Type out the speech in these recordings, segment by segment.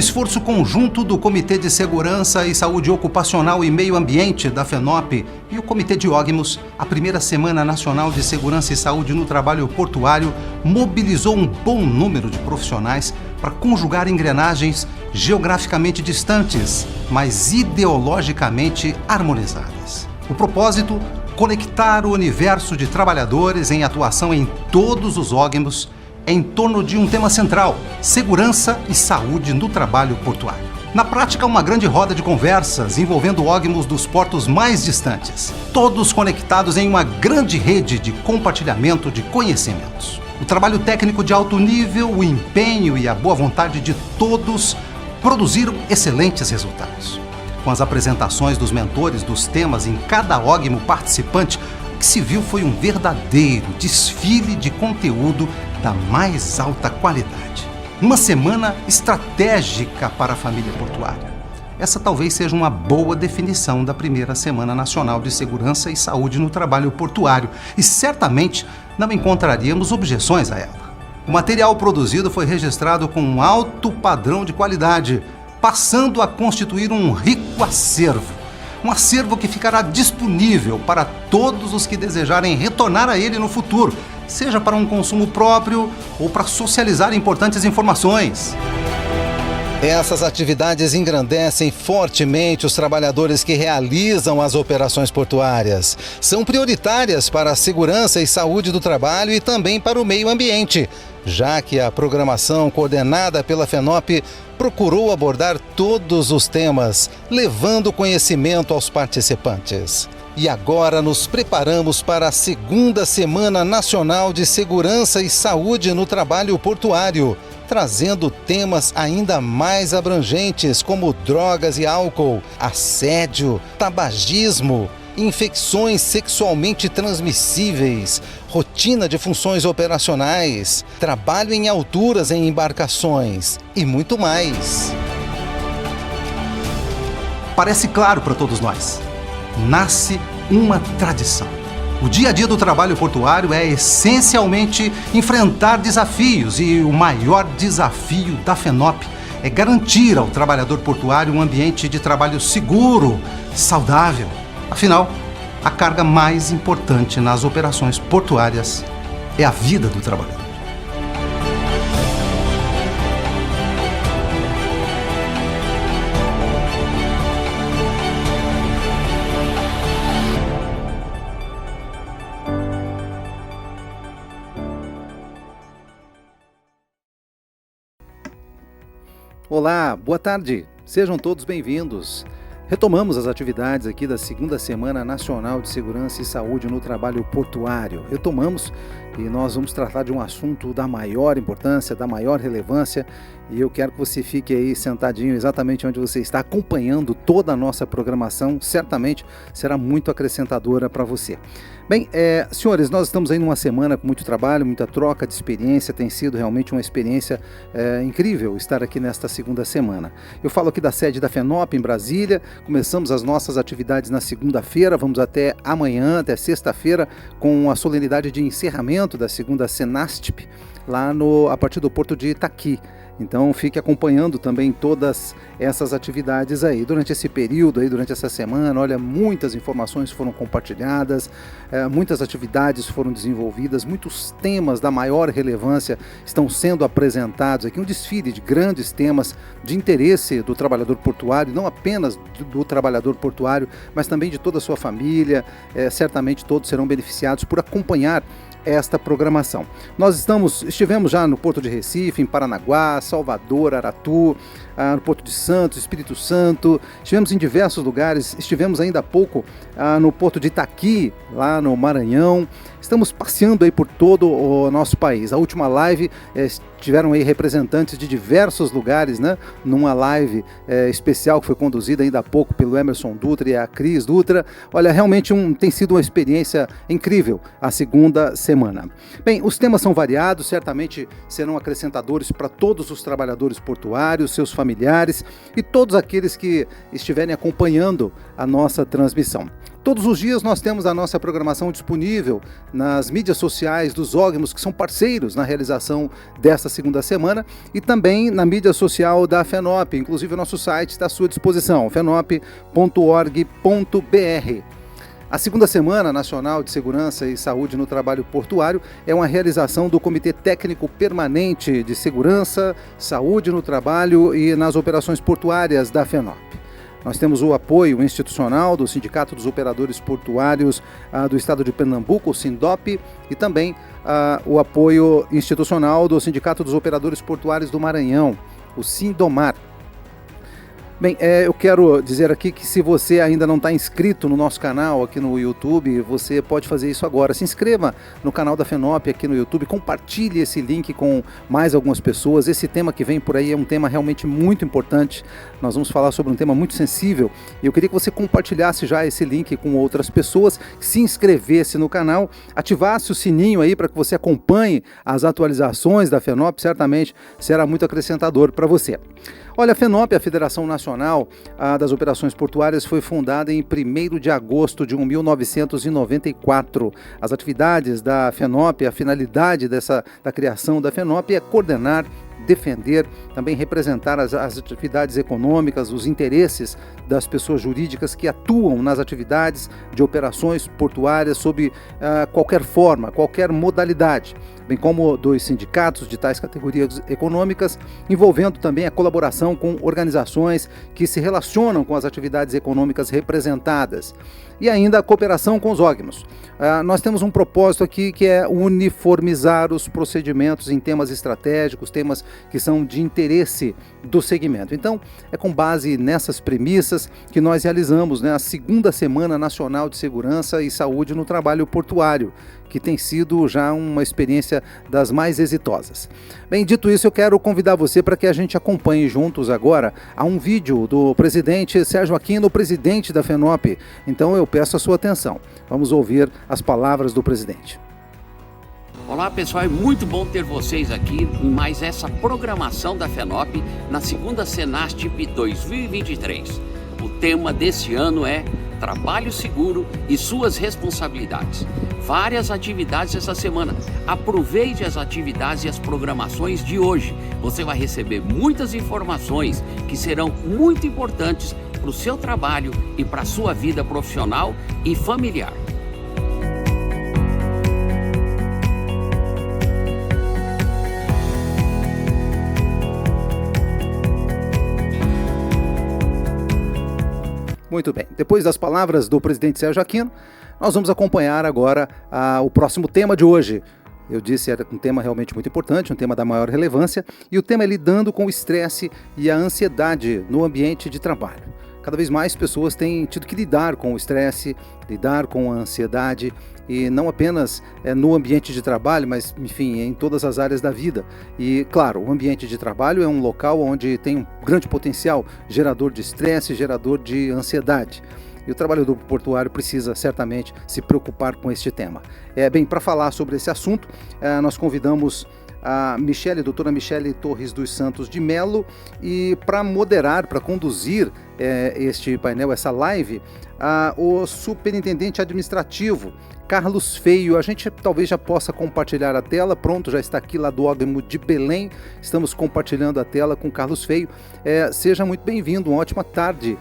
esforço conjunto do Comitê de Segurança e Saúde Ocupacional e Meio Ambiente da FENOP e o Comitê de OGMOS, a primeira Semana Nacional de Segurança e Saúde no Trabalho Portuário mobilizou um bom número de profissionais para conjugar engrenagens geograficamente distantes, mas ideologicamente harmonizadas. O propósito: conectar o universo de trabalhadores em atuação em todos os OGMOS em torno de um tema central: segurança e saúde no trabalho portuário. Na prática, uma grande roda de conversas envolvendo OGMOS dos portos mais distantes, todos conectados em uma grande rede de compartilhamento de conhecimentos. O trabalho técnico de alto nível, o empenho e a boa vontade de todos produziram excelentes resultados. Com as apresentações dos mentores dos temas em cada OGMO participante, o que se viu foi um verdadeiro desfile de conteúdo da mais alta qualidade. Uma semana estratégica para a família portuária. Essa talvez seja uma boa definição da primeira Semana Nacional de Segurança e Saúde no Trabalho Portuário, e certamente não encontraríamos objeções a ela. O material produzido foi registrado com um alto padrão de qualidade, passando a constituir um rico acervo. Um acervo que ficará disponível para todos os que desejarem retornar a ele no futuro, seja para um consumo próprio ou para socializar importantes informações. Essas atividades engrandecem fortemente os trabalhadores que realizam as operações portuárias. São prioritárias para a segurança e saúde do trabalho e também para o meio ambiente, já que a programação coordenada pela FENOP procurou abordar todos os temas, levando conhecimento aos participantes. E agora nos preparamos para a segunda Semana Nacional de Segurança e Saúde no Trabalho Portuário, trazendo temas ainda mais abrangentes como drogas e álcool, assédio, tabagismo, infecções sexualmente transmissíveis, rotina de funções operacionais, trabalho em alturas em embarcações e muito mais. Parece claro para todos nós. Nasce uma tradição. O dia a dia do trabalho portuário é essencialmente enfrentar desafios, e o maior desafio da FENOP é garantir ao trabalhador portuário um ambiente de trabalho seguro, saudável. Afinal, a carga mais importante nas operações portuárias é a vida do trabalhador. Olá, boa tarde, sejam todos bem-vindos. Retomamos as atividades aqui da segunda Semana Nacional de Segurança e Saúde no Trabalho Portuário. Retomamos e nós vamos tratar de um assunto da maior importância, da maior relevância, e eu quero que você fique aí sentadinho exatamente onde você está, acompanhando toda a nossa programação. Certamente será muito acrescentadora para você. Bem, senhores, nós estamos aí numa semana com muito trabalho, muita troca de experiência. Tem sido realmente uma experiência incrível estar aqui nesta segunda semana. Eu falo aqui da sede da FENOP em Brasília. Começamos as nossas atividades na segunda-feira, vamos até amanhã, até sexta-feira, com a solenidade de encerramento da segunda Senastip, lá a partir do porto de Itaqui. Então fique acompanhando também todas essas atividades aí. Durante esse período, durante essa semana, olha, muitas informações foram compartilhadas, muitas atividades foram desenvolvidas, muitos temas da maior relevância estão sendo apresentados aqui. Um desfile de grandes temas de interesse do trabalhador portuário, não apenas do trabalhador portuário, mas também de toda a sua família. Certamente todos serão beneficiados por acompanhar esta programação. Nós estivemos já no Porto de Recife, em Paranaguá, Salvador, Aratu, no Porto de Santos, Espírito Santo, estivemos em diversos lugares, estivemos ainda há pouco no Porto de Itaqui, lá no Maranhão. Estamos passeando aí por todo o nosso país. A última live tiveram aí representantes de diversos lugares, né? Numa live especial que foi conduzida ainda há pouco pelo Emerson Dutra e a Cris Dutra. Olha, realmente tem sido uma experiência incrível a segunda semana. Bem, os temas são variados, certamente serão acrescentadores para todos os trabalhadores portuários, seus familiares, familiares e todos aqueles que estiverem acompanhando a nossa transmissão. Todos os dias nós temos a nossa programação disponível nas mídias sociais dos Ógmos, que são parceiros na realização desta segunda semana, e também na mídia social da FENOP. Inclusive o nosso site está à sua disposição, fenop.org.br. A segunda Semana Nacional de Segurança e Saúde no Trabalho Portuário é uma realização do Comitê Técnico Permanente de Segurança, Saúde no Trabalho e nas Operações Portuárias da FENOP. Nós temos o apoio institucional do Sindicato dos Operadores Portuários do Estado de Pernambuco, o SINDOP, e também o apoio institucional do Sindicato dos Operadores Portuários do Maranhão, o SINDOMAR. Bem, eu quero dizer aqui que se você ainda não está inscrito no nosso canal aqui no YouTube, você pode fazer isso agora. Se inscreva no canal da FENOP aqui no YouTube, compartilhe esse link com mais algumas pessoas. Esse tema que vem por aí é um tema realmente muito importante. Nós vamos falar sobre um tema muito sensível e eu queria que você compartilhasse já esse link com outras pessoas, se inscrevesse no canal, ativasse o sininho aí para que você acompanhe as atualizações da FENOP, certamente será muito acrescentador para você. Olha, a FENOP, a Federação Nacional das Operações Portuárias, foi fundada em 1º de agosto de 1994. As atividades da FENOP, a finalidade da criação da FENOP é coordenar, defender, também representar as atividades econômicas, os interesses das pessoas jurídicas que atuam nas atividades de operações portuárias sob qualquer forma, qualquer modalidade, bem como dos sindicatos de tais categorias econômicas, envolvendo também a colaboração com organizações que se relacionam com as atividades econômicas representadas. E ainda a cooperação com os Ógmos. Nós temos um propósito aqui que é uniformizar os procedimentos em temas estratégicos, temas que são de interesse do segmento. Então, é com base nessas premissas que nós realizamos, a segunda Semana Nacional de Segurança e Saúde no Trabalho Portuário, que tem sido já uma experiência das mais exitosas. Bem, dito isso, eu quero convidar você para que a gente acompanhe juntos agora a um vídeo do presidente Sérgio Aquino, presidente da FENOP. Então eu peço a sua atenção. Vamos ouvir as palavras do presidente. Olá pessoal, é muito bom ter vocês aqui em mais essa programação da FENOP na segunda Senastip 2023. O tema desse ano é Trabalho Seguro e Suas Responsabilidades. Várias atividades essa semana. Aproveite as atividades e as programações de hoje. Você vai receber muitas informações que serão muito importantes para o seu trabalho e para a sua vida profissional e familiar. Muito bem, depois das palavras do presidente Sérgio Aquino, nós vamos acompanhar agora o próximo tema de hoje. Eu disse, era um tema realmente muito importante, um tema da maior relevância, e o tema é lidando com o estresse e a ansiedade no ambiente de trabalho. Cada vez mais pessoas têm tido que lidar com o estresse, lidar com a ansiedade, e não apenas no ambiente de trabalho, mas, enfim, em todas as áreas da vida. E, claro, o ambiente de trabalho é um local onde tem um grande potencial gerador de estresse, gerador de ansiedade. E o trabalhador portuário precisa, certamente, se preocupar com este tema. Bem, para falar sobre esse assunto, nós convidamos a doutora Michele Torres dos Santos de Melo, e para moderar, para conduzir este painel, essa live, o superintendente administrativo, Carlos Feio. A gente talvez já possa compartilhar a tela. Pronto, já está aqui lá do Ógmo de Belém. Estamos compartilhando a tela com Carlos Feio. Seja muito bem-vindo, uma ótima tarde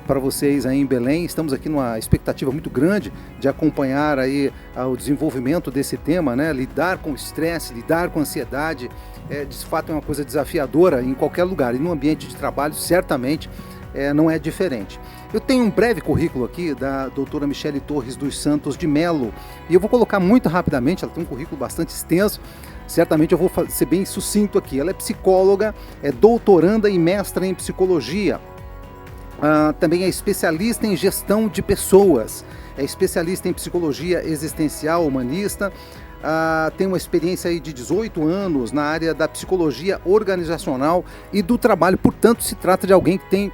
para vocês aí em Belém. Estamos aqui numa expectativa muito grande de acompanhar aí o desenvolvimento desse tema, Lidar com o estresse, lidar com a ansiedade, de fato é uma coisa desafiadora em qualquer lugar, e no ambiente de trabalho certamente não é diferente. Eu tenho um breve currículo aqui da doutora Michele Torres dos Santos de Melo, e eu vou colocar muito rapidamente. Ela tem um currículo bastante extenso. Certamente eu vou ser bem sucinto aqui. Ela é psicóloga, é doutoranda e mestra em psicologia. Também é especialista em gestão de pessoas, é especialista em psicologia existencial humanista, tem uma experiência aí de 18 anos na área da psicologia organizacional e do trabalho. Portanto, se trata de alguém que tem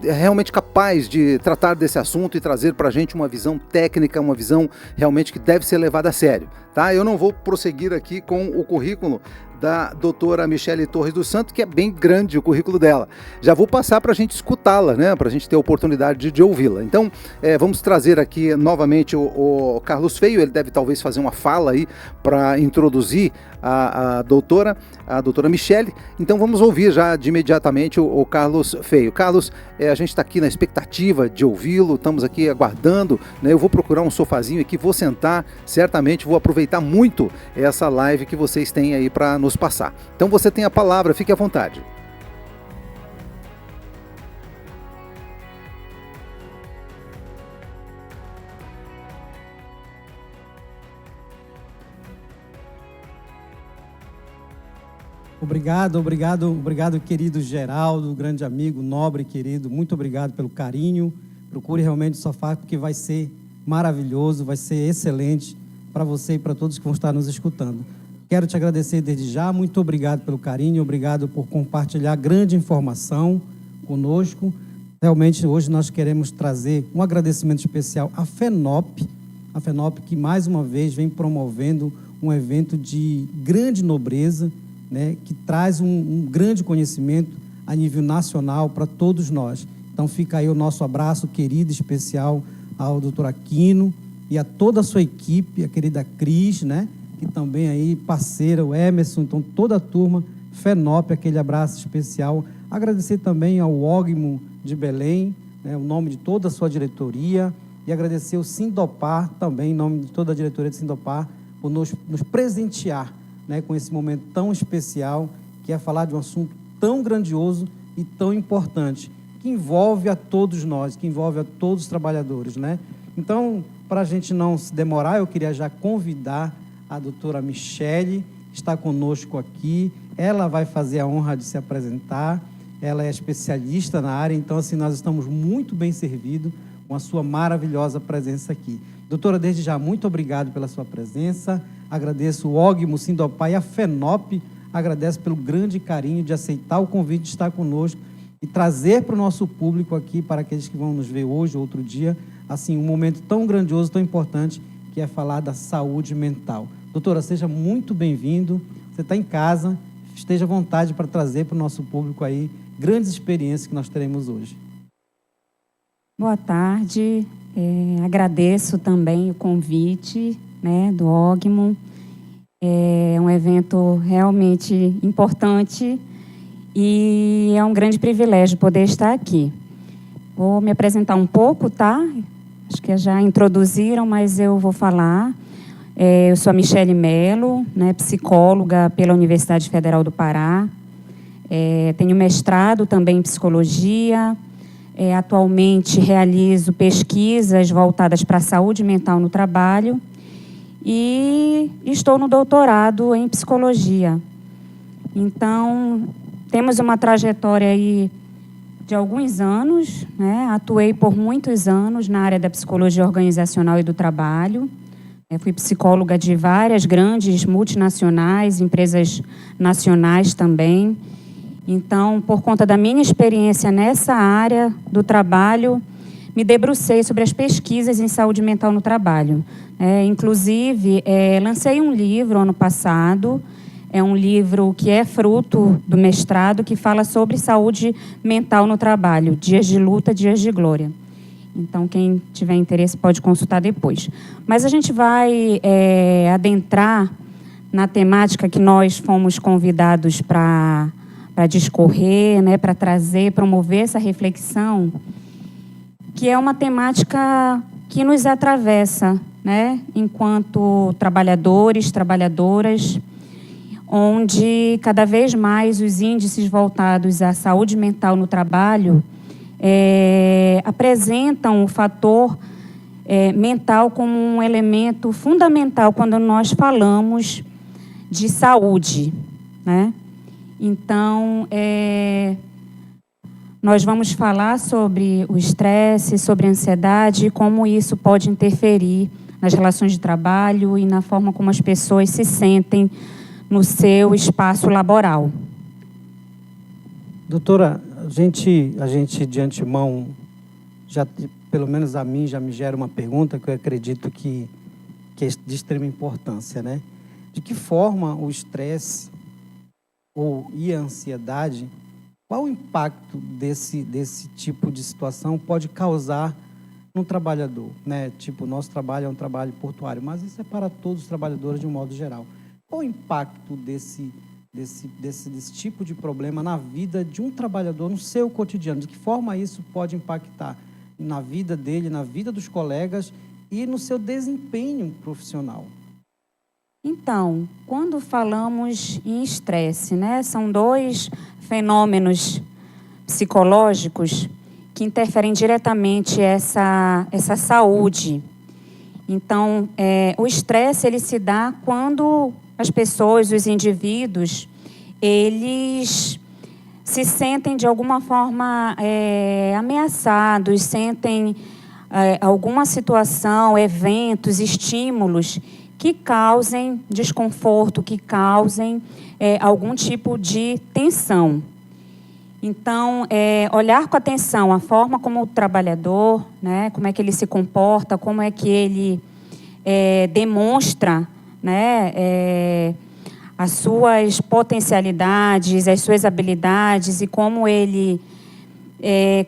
realmente capaz de tratar desse assunto e trazer para a gente uma visão técnica, uma visão realmente que deve ser levada a sério. Tá? Eu não vou prosseguir aqui com o currículo da doutora Michele Torres dos Santos, que é bem grande o currículo dela. Já vou passar para a gente escutá-la, né? Para a gente ter a oportunidade de ouvi-la. Então, vamos trazer aqui novamente o Carlos Feio. Ele deve talvez fazer uma fala aí para introduzir a doutora Michele. Então vamos ouvir já de imediatamente o Carlos Feio. Carlos, a gente está aqui na expectativa de ouvi-lo, estamos aqui aguardando, né? Eu vou procurar um sofazinho aqui, vou sentar, certamente vou aproveitar muito essa live que vocês têm aí para nos passar. Então você tem a palavra, fique à vontade. Obrigado, querido Geraldo, grande amigo, nobre, querido. Muito obrigado pelo carinho. Procure realmente o sofá, porque vai ser maravilhoso, vai ser excelente para você e para todos que vão estar nos escutando. Quero te agradecer desde já. Muito obrigado pelo carinho, obrigado por compartilhar grande informação conosco. Realmente, hoje nós queremos trazer um agradecimento especial à FENOP, que mais uma vez vem promovendo um evento de grande nobreza, né, que traz um grande conhecimento a nível nacional para todos nós. Então fica aí o nosso abraço querido, especial ao doutor Aquino e a toda a sua equipe, a querida Cris, né, que também aí parceira, o Emerson, então toda a turma, FENOP, aquele abraço especial. Agradecer também ao Ogmo de Belém, né, o nome de toda a sua diretoria, e agradecer o Sindopar também, em nome de toda a diretoria de Sindopar, por nos presentear, né, com esse momento tão especial, que é falar de um assunto tão grandioso e tão importante, que envolve a todos nós, que envolve a todos os trabalhadores, né? Então, para a gente não se demorar, eu queria já convidar a doutora Michele, que está conosco aqui. Ela vai fazer a honra de se apresentar, ela é especialista na área, então, assim, nós estamos muito bem servidos com a sua maravilhosa presença aqui. Doutora, desde já, muito obrigado pela sua presença. Agradeço o Ogmo, Sindopar e a FENOP, agradeço pelo grande carinho de aceitar o convite de estar conosco e trazer para o nosso público aqui, para aqueles que vão nos ver hoje ou outro dia, assim, um momento tão grandioso, tão importante, que é falar da saúde mental. Doutora, seja muito bem-vindo, você está em casa, esteja à vontade para trazer para o nosso público aí grandes experiências que nós teremos hoje. Boa tarde, agradeço também o convite, né, do Ogmo. É um evento realmente importante e é um grande privilégio poder estar aqui. Vou me apresentar um pouco, tá? Acho que já introduziram, mas eu vou falar. Eu sou a Michele Melo, né, psicóloga pela Universidade Federal do Pará. Tenho mestrado também em psicologia. Atualmente realizo pesquisas voltadas para a saúde mental no trabalho. E estou no doutorado em psicologia. Então, temos uma trajetória aí de alguns anos, né? Atuei por muitos anos na área da psicologia organizacional e do trabalho. Fui psicóloga de várias grandes multinacionais, empresas nacionais também. Então, por conta da minha experiência nessa área do trabalho, me debrucei sobre as pesquisas em saúde mental no trabalho. Inclusive, lancei um livro ano passado, é um livro que é fruto do mestrado, que fala sobre saúde mental no trabalho, Dias de Luta, Dias de Glória. Então, quem tiver interesse pode consultar depois. Mas a gente vai adentrar na temática que nós fomos convidados para discorrer, né, para trazer, promover essa reflexão, que é uma temática que nos atravessa, né, enquanto trabalhadores, trabalhadoras, onde cada vez mais os índices voltados à saúde mental no trabalho apresentam o fator mental como um elemento fundamental quando nós falamos de saúde, né? Então, nós vamos falar sobre o estresse, sobre a ansiedade e como isso pode interferir nas relações de trabalho e na forma como as pessoas se sentem no seu espaço laboral. Doutora, a gente de antemão, já, pelo menos a mim, já me gera uma pergunta que eu acredito que é de extrema importância, né? De que forma o estresse e a ansiedade, qual o impacto desse tipo de situação pode causar no trabalhador, né? Tipo, o nosso trabalho é um trabalho portuário, mas isso é para todos os trabalhadores de um modo geral. Qual o impacto desse tipo de problema na vida de um trabalhador, no seu cotidiano? De que forma isso pode impactar na vida dele, na vida dos colegas e no seu desempenho profissional? Então, quando falamos em estresse, né, são dois fenômenos psicológicos que interferem diretamente essa saúde. Então, o estresse ele se dá quando as pessoas, os indivíduos, eles se sentem de alguma forma ameaçados, sentem alguma situação, eventos, estímulos que causem desconforto, que causem algum tipo de tensão. Então, olhar com atenção a forma como o trabalhador, né, como é que ele se comporta, como é que ele demonstra, né, as suas potencialidades, as suas habilidades e como ele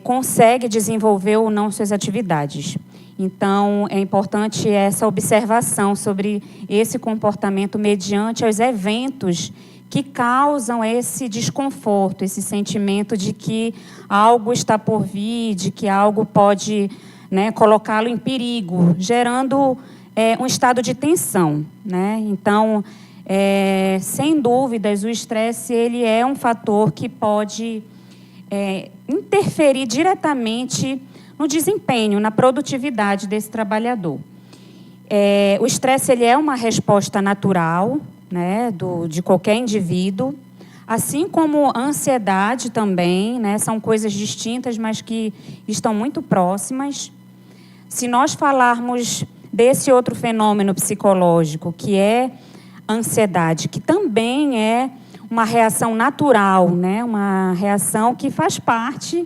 consegue desenvolver ou não suas atividades. Então, é importante essa observação sobre esse comportamento mediante os eventos que causam esse desconforto, esse sentimento de que algo está por vir, de que algo pode, né, colocá-lo em perigo, gerando um estado de tensão, né? Então, sem dúvidas, o estresse ele é um fator que pode interferir diretamente no desempenho, na produtividade desse trabalhador. O estresse ele é uma resposta natural, né, de qualquer indivíduo, assim como a ansiedade também, né, são coisas distintas, mas que estão muito próximas. Se nós falarmos desse outro fenômeno psicológico, que é a ansiedade, que também é uma reação natural, né, uma reação que faz parte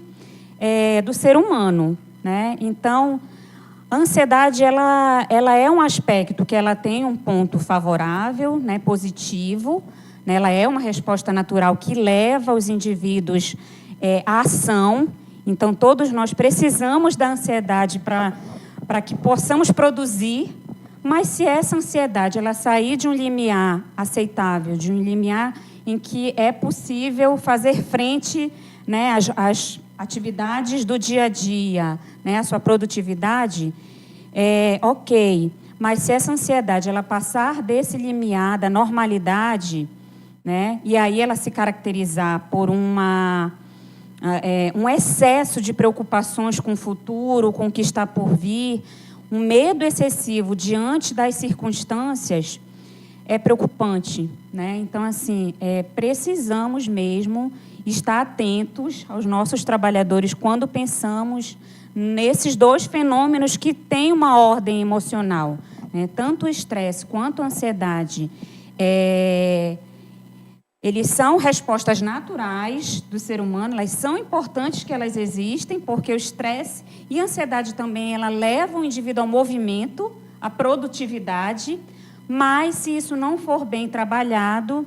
do ser humano, né? Então, a ansiedade ela é um aspecto que ela tem um ponto favorável, né, positivo, né? Ela é uma resposta natural que leva os indivíduos à ação. Então, todos nós precisamos da ansiedade para que possamos produzir, mas se essa ansiedade ela sair de um limiar aceitável, de um limiar em que é possível fazer frente, né, às atividades do dia a dia, né, a sua produtividade, ok. Mas se essa ansiedade ela passar desse limiar da normalidade, né, e aí ela se caracterizar por um excesso de preocupações com o futuro, com o que está por vir, um medo excessivo diante das circunstâncias, é preocupante, né? Então, assim, precisamos mesmo estar atentos aos nossos trabalhadores quando pensamos nesses dois fenômenos que têm uma ordem emocional, né? Tanto o estresse quanto a ansiedade, eles são respostas naturais do ser humano, elas são importantes que elas existem, porque o estresse e a ansiedade também, ela leva o indivíduo ao movimento, à produtividade, mas se isso não for bem trabalhado,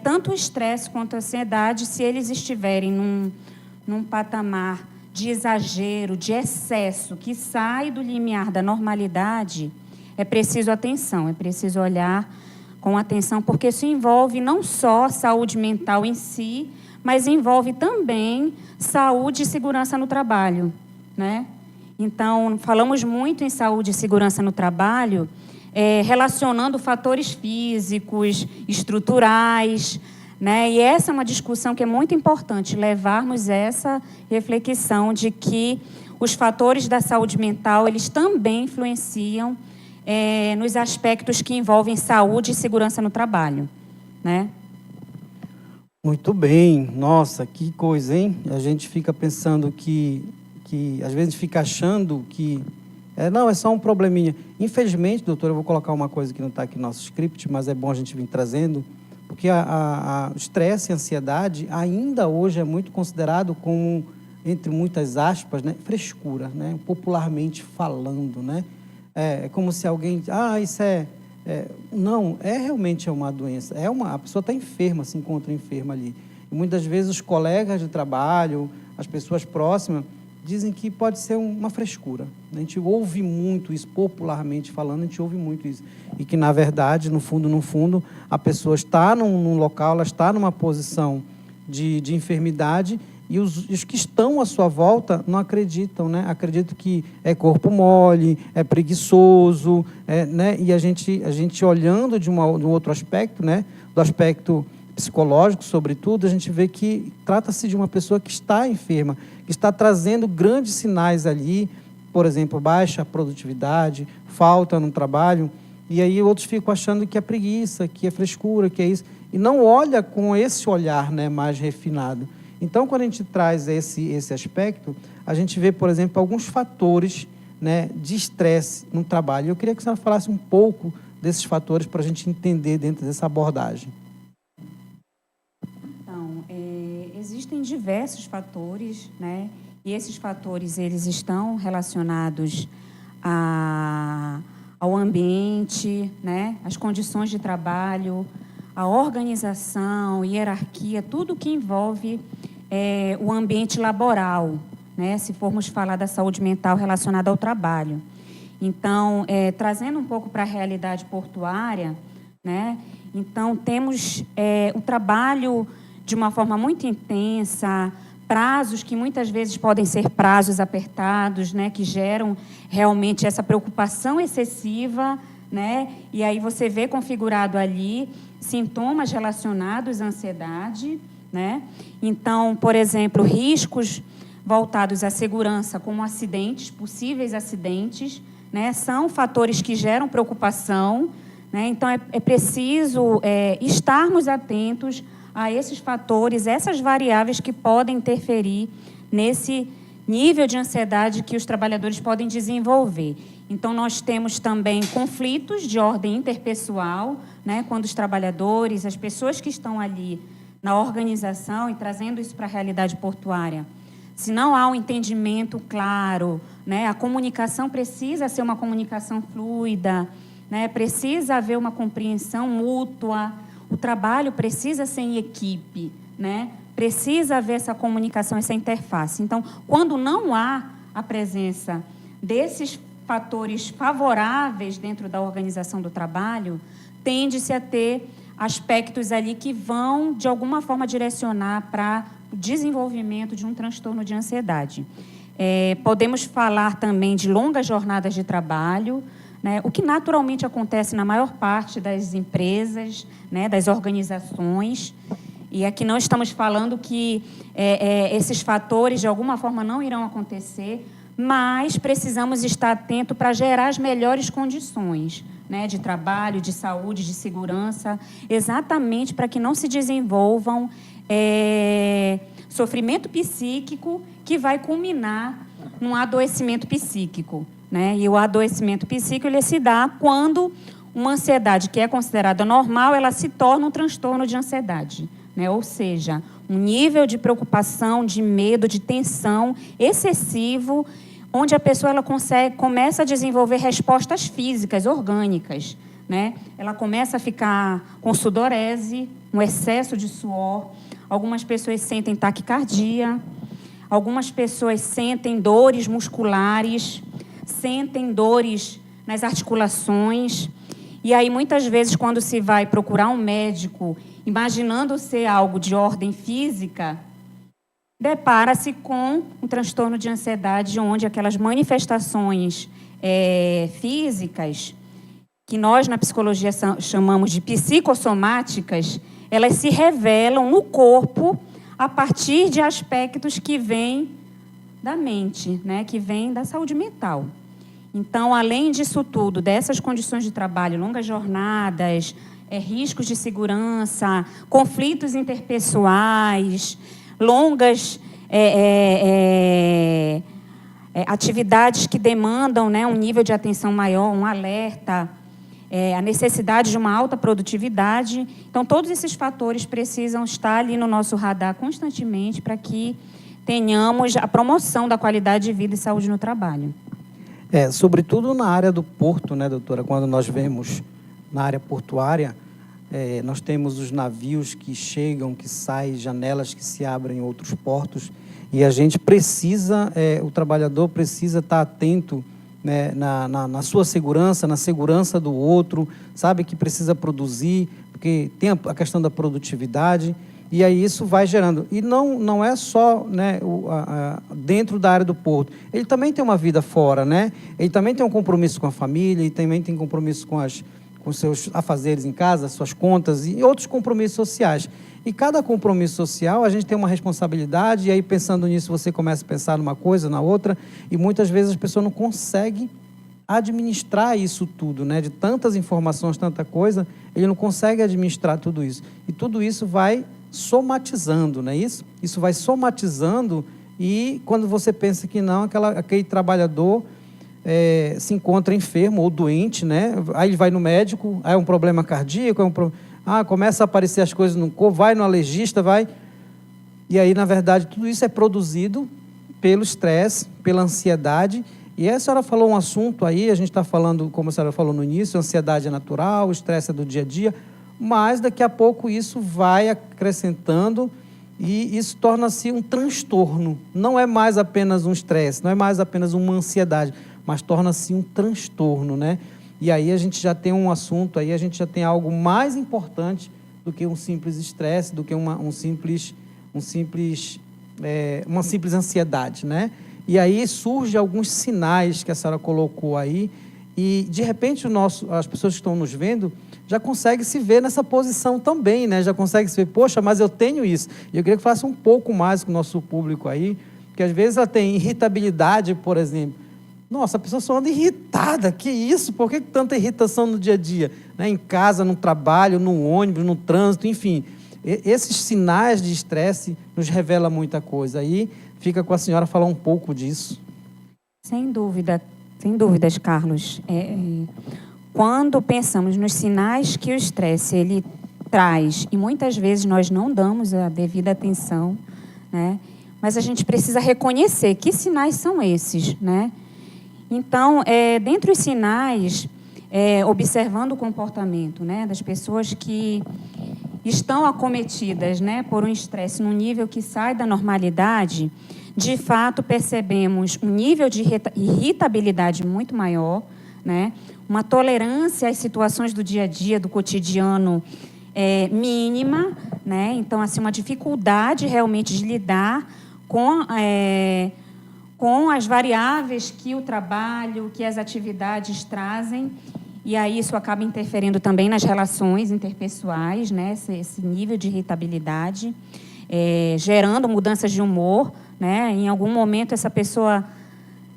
tanto o estresse quanto a ansiedade, se eles estiverem num patamar de exagero, de excesso, que sai do limiar da normalidade, é preciso atenção, é preciso olhar com atenção, porque isso envolve não só a saúde mental em si, mas envolve também saúde e segurança no trabalho, né? Então, falamos muito em saúde e segurança no trabalho, relacionando fatores físicos, estruturais, né? E essa é uma discussão que é muito importante, levarmos essa reflexão de que os fatores da saúde mental, eles também influenciam nos aspectos que envolvem saúde e segurança no trabalho, né? Muito bem. Nossa, que coisa, hein? A gente fica pensando que às vezes fica achando que não, é só um probleminha. Infelizmente, doutor, eu vou colocar uma coisa que não está aqui no nosso script, mas é bom a gente vir trazendo, porque o estresse e a ansiedade ainda hoje é muito considerado como, entre muitas aspas, né, frescura, né, popularmente falando, né? É como se alguém... isso Não, realmente uma doença. A pessoa está enferma, se encontra enferma ali. E muitas vezes os colegas de trabalho, as pessoas próximas, dizem que pode ser uma frescura. A gente ouve muito isso, popularmente falando, a gente ouve muito isso. E que, na verdade, no fundo, a pessoa está num local, ela está numa posição de enfermidade, e os que estão à sua volta não acreditam, né? Acreditam que é corpo mole, é preguiçoso, né? E a gente olhando de um outro aspecto, né? Do aspecto psicológico, sobretudo, a gente vê que trata-se de uma pessoa que está enferma, que está trazendo grandes sinais ali, por exemplo, baixa produtividade, falta no trabalho, e aí outros ficam achando que é preguiça, que é frescura, que é isso, e não olha com esse olhar, né, mais refinado. Então, quando a gente traz esse aspecto, a gente vê, por exemplo, alguns fatores, né, de estresse no trabalho. Eu queria que a senhora falasse um pouco desses fatores para a gente entender dentro dessa abordagem. Existem diversos fatores, né? E esses fatores eles estão relacionados ao ambiente, né? As condições de trabalho, a organização, hierarquia, tudo que envolve o ambiente laboral, né? Se formos falar da saúde mental relacionada ao trabalho. Então, trazendo um pouco para a realidade portuária, né? Então, temos o trabalho de uma forma muito intensa, prazos que muitas vezes podem ser prazos apertados, né, que geram realmente essa preocupação excessiva, né, e aí você vê configurado ali sintomas relacionados à ansiedade, né. Então, por exemplo, riscos voltados à segurança, como acidentes, possíveis acidentes, né, são fatores que geram preocupação, né. Então, é preciso estarmos atentos a esses fatores, essas variáveis que podem interferir nesse nível de ansiedade que os trabalhadores podem desenvolver. Então, nós temos também conflitos de ordem interpessoal, né, quando os trabalhadores, as pessoas que estão ali na organização, e trazendo isso para a realidade portuária, se não há um entendimento claro, né, a comunicação precisa ser uma comunicação fluida, né, precisa haver uma compreensão mútua. O trabalho precisa ser em equipe, né? Precisa haver essa comunicação, essa interface. Então, quando não há a presença desses fatores favoráveis dentro da organização do trabalho, tende-se a ter aspectos ali que vão, de alguma forma, direcionar para o desenvolvimento de um transtorno de ansiedade. Podemos falar também de longas jornadas de trabalho, né, o que naturalmente acontece na maior parte das empresas, né, das organizações. E aqui não estamos falando que esses fatores, de alguma forma, não irão acontecer, mas precisamos estar atentos para gerar as melhores condições, né, de trabalho, de saúde, de segurança, exatamente para que não se desenvolvam sofrimento psíquico que vai culminar num adoecimento psíquico. Né? E o adoecimento psíquico ele se dá quando uma ansiedade que é considerada normal, ela se torna um transtorno de ansiedade, né? Ou seja, um nível de preocupação, de medo, de tensão excessivo, onde a pessoa ela começa a desenvolver respostas físicas, orgânicas, né? Ela começa a ficar com sudorese, um excesso de suor, algumas pessoas sentem taquicardia, algumas pessoas sentem dores musculares, sentem dores nas articulações. E aí, muitas vezes, quando se vai procurar um médico, imaginando ser algo de ordem física, depara-se com um transtorno de ansiedade, onde aquelas manifestações físicas, que nós na psicologia chamamos de psicossomáticas, elas se revelam no corpo a partir de aspectos que vêm da mente, né, que vêm da saúde mental. Então, além disso tudo, dessas condições de trabalho, longas jornadas, riscos de segurança, conflitos interpessoais, longas atividades que demandam, né, um nível de atenção maior, um alerta, a necessidade de uma alta produtividade. Então, todos esses fatores precisam estar ali no nosso radar constantemente para que tenhamos a promoção da qualidade de vida e saúde no trabalho. Sobretudo na área do porto, né, doutora, quando nós vemos na área portuária, nós temos os navios que chegam, que saem, janelas que se abrem em outros portos, e a gente precisa, o trabalhador precisa estar atento, né, na sua segurança, na segurança do outro, sabe que precisa produzir, porque tem a questão da produtividade, e aí isso vai gerando. E não é só, né, dentro da área do porto, ele também tem uma vida fora, né? Ele também tem um compromisso com a família, ele também tem compromisso com seus afazeres em casa, suas contas e outros compromissos sociais. E cada compromisso social, a gente tem uma responsabilidade, e aí pensando nisso, você começa a pensar numa coisa, na outra, e muitas vezes as pessoas não conseguem administrar isso tudo, né? De tantas informações, tanta coisa, ele não consegue administrar tudo isso. E tudo isso vai somatizando, não é isso? Isso vai somatizando, e quando você pensa que não, aquele trabalhador se encontra enfermo ou doente, né? Aí ele vai no médico, aí é um problema cardíaco, começa a aparecer as coisas no corpo, vai no alergista, e aí, na verdade, tudo isso é produzido pelo estresse, pela ansiedade. E a senhora falou um assunto aí, a gente está falando, como a senhora falou no início, a ansiedade é natural, o estresse é do dia a dia, mas daqui a pouco isso vai acrescentando e isso torna-se um transtorno. Não é mais apenas um estresse, não é mais apenas uma ansiedade, mas torna-se um transtorno, né? E aí a gente já tem um assunto, aí a gente já tem algo mais importante do que um simples estresse, do que uma simples ansiedade, né? E aí surgem alguns sinais que a senhora colocou aí, e de repente as pessoas que estão nos vendo já conseguem se ver nessa posição também, né? Já conseguem se ver, poxa, mas eu tenho isso. E eu queria que falasse um pouco mais com o nosso público aí, porque às vezes ela tem irritabilidade, por exemplo. Nossa, a pessoa só anda irritada, que isso? Por que tanta irritação no dia a dia? Né? Em casa, no trabalho, no ônibus, no trânsito, enfim. Esses sinais de estresse nos revelam muita coisa. Aí fica com a senhora falar um pouco disso. Sem dúvidas, Carlos. Quando pensamos nos sinais que o estresse ele traz, e muitas vezes nós não damos a devida atenção, né? Mas a gente precisa reconhecer que sinais são esses, né? Então, dentre os sinais, observando o comportamento, né, das pessoas que estão acometidas, né, por um estresse num nível que sai da normalidade, de fato percebemos um nível de irritabilidade muito maior, né, uma tolerância às situações do dia a dia, do cotidiano, mínima, né, então assim, uma dificuldade realmente de lidar com as variáveis que o trabalho, que as atividades trazem, e aí isso acaba interferindo também nas relações interpessoais, né? Esse nível de irritabilidade, gerando mudanças de humor, né? Em algum momento essa pessoa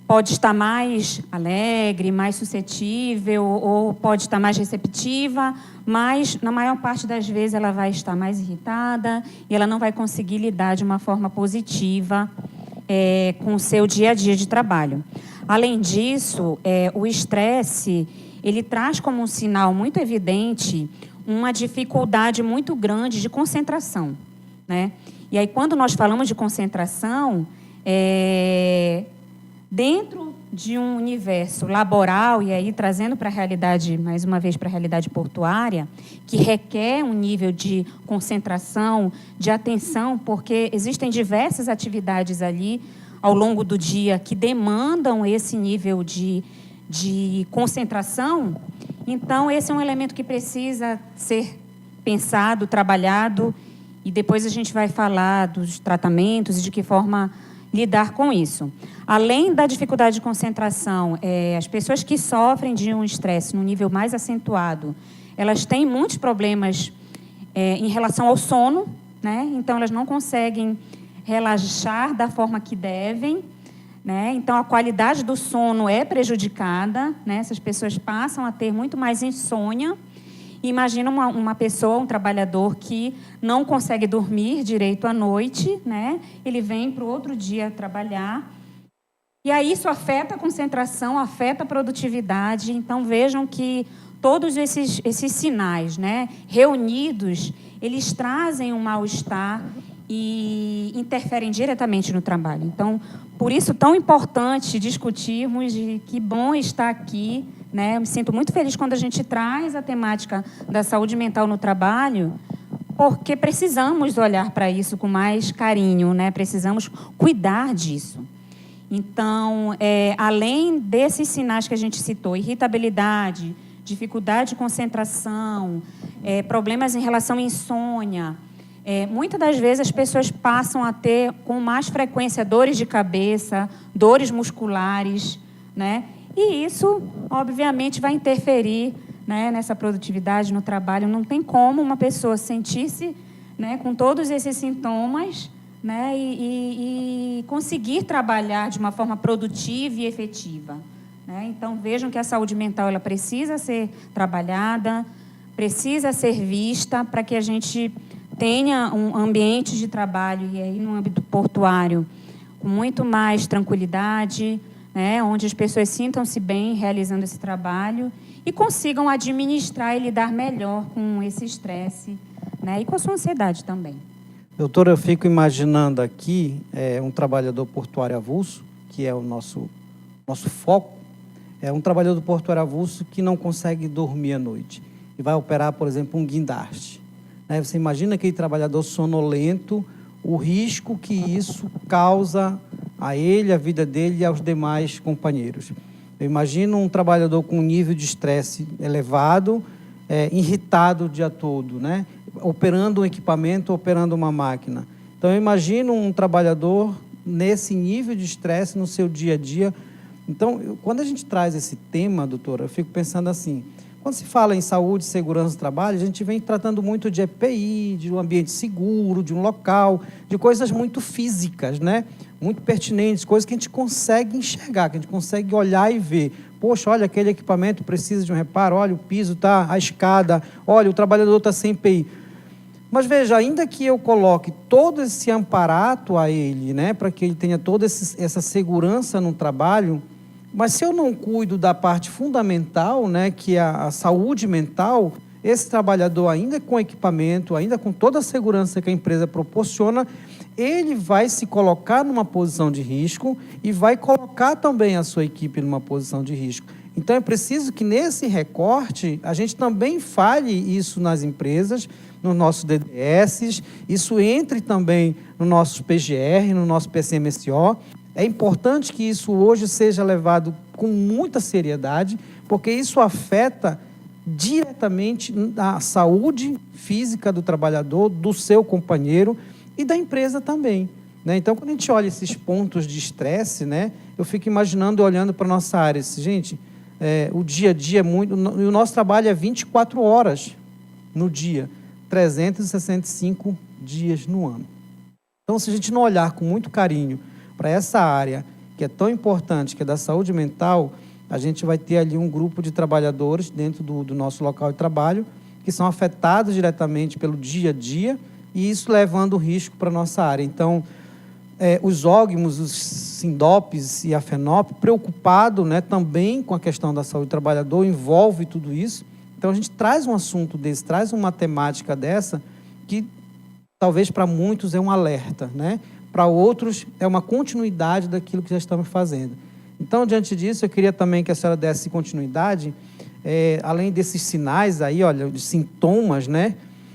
pode estar mais alegre, mais suscetível, ou pode estar mais receptiva, mas na maior parte das vezes ela vai estar mais irritada e ela não vai conseguir lidar de uma forma positiva com o seu dia a dia de trabalho. Além disso, o estresse, ele traz como um sinal muito evidente uma dificuldade muito grande de concentração, né? E aí, quando nós falamos de concentração, dentro de um universo laboral, e aí trazendo para a realidade, mais uma vez, para a realidade portuária, que requer um nível de concentração, de atenção, porque existem diversas atividades ali ao longo do dia que demandam esse nível de concentração. Então, esse é um elemento que precisa ser pensado, trabalhado, e depois a gente vai falar dos tratamentos e de que forma lidar com isso. Além da dificuldade de concentração, as pessoas que sofrem de um estresse num nível mais acentuado, elas têm muitos problemas em relação ao sono, né? Então, elas não conseguem relaxar da forma que devem, né? Então, a qualidade do sono é prejudicada, né? Essas pessoas passam a ter muito mais insônia. Imagina uma pessoa, um trabalhador que não consegue dormir direito à noite, né? Ele vem para o outro dia trabalhar. E aí isso afeta a concentração, afeta a produtividade. Então, vejam que todos esses sinais, né, reunidos, eles trazem um mal-estar e interferem diretamente no trabalho. Então, por isso, tão importante discutirmos, e que bom estar aqui, né? Eu me sinto muito feliz quando a gente traz a temática da saúde mental no trabalho, porque precisamos olhar para isso com mais carinho, né? Precisamos cuidar disso. Então, além desses sinais que a gente citou, irritabilidade, dificuldade de concentração, problemas em relação à insônia, muitas das vezes as pessoas passam a ter com mais frequência dores de cabeça, dores musculares, né? E isso, obviamente, vai interferir, né, nessa produtividade no trabalho. Não tem como uma pessoa sentir-se, né, com todos esses sintomas, né, e conseguir trabalhar de uma forma produtiva e efetiva, né? Então, vejam que a saúde mental ela precisa ser trabalhada, precisa ser vista para que a gente tenha um ambiente de trabalho, e aí no âmbito portuário, com muito mais tranquilidade, né, onde as pessoas sintam-se bem realizando esse trabalho e consigam administrar e lidar melhor com esse estresse, né, e com a sua ansiedade também. Doutora, eu fico imaginando aqui um trabalhador portuário avulso, que é o nosso foco, é um trabalhador portuário avulso que não consegue dormir à noite e vai operar, por exemplo, um guindaste. Você imagina aquele trabalhador sonolento, o risco que isso causa a ele, a vida dele e aos demais companheiros. Eu imagino um trabalhador com um nível de estresse elevado, irritado o dia todo, né? Operando um equipamento, operando uma máquina. Então, eu imagino um trabalhador nesse nível de estresse no seu dia a dia. Então, quando a gente traz esse tema, doutora, eu fico pensando assim, quando se fala em saúde e segurança do trabalho, a gente vem tratando muito de EPI, de um ambiente seguro, de um local, de coisas muito físicas, né? Muito pertinentes, coisas que a gente consegue enxergar, que a gente consegue olhar e ver. Poxa, olha, aquele equipamento precisa de um reparo, olha, o piso está, a escada, olha, o trabalhador está sem EPI. Mas veja, ainda que eu coloque todo esse amparato a ele, né, para que ele tenha toda essa segurança no trabalho, mas se eu não cuido da parte fundamental, né, que é a saúde mental, esse trabalhador, ainda com equipamento, ainda com toda a segurança que a empresa proporciona, ele vai se colocar numa posição de risco e vai colocar também a sua equipe numa posição de risco. Então, é preciso que nesse recorte a gente também fale isso nas empresas, nos nossos DDS, isso entre também no nosso PGR, no nosso PCMSO. É importante que isso hoje seja levado com muita seriedade, porque isso afeta diretamente a saúde física do trabalhador, do seu companheiro e da empresa também, né? Então, quando a gente olha esses pontos de estresse, né, eu fico imaginando, olhando para a nossa área, gente, o dia a dia é muito... O nosso trabalho é 24 horas no dia, 365 dias no ano. Então, se a gente não olhar com muito carinho para essa área, que é tão importante, que é da saúde mental, a gente vai ter ali um grupo de trabalhadores dentro do nosso local de trabalho que são afetados diretamente pelo dia a dia e isso levando risco para a nossa área. Então, os OGMOS, os SINDOPs e a FENOP, preocupado, né, também com a questão da saúde do trabalhador, envolve tudo isso. Então, a gente traz um assunto desse, traz uma temática dessa, que talvez para muitos é um alerta, né? Para outros é uma continuidade daquilo que já estamos fazendo. Então, diante disso, eu queria também que a senhora desse continuidade, além desses sinais aí, olha, de sintomas, né?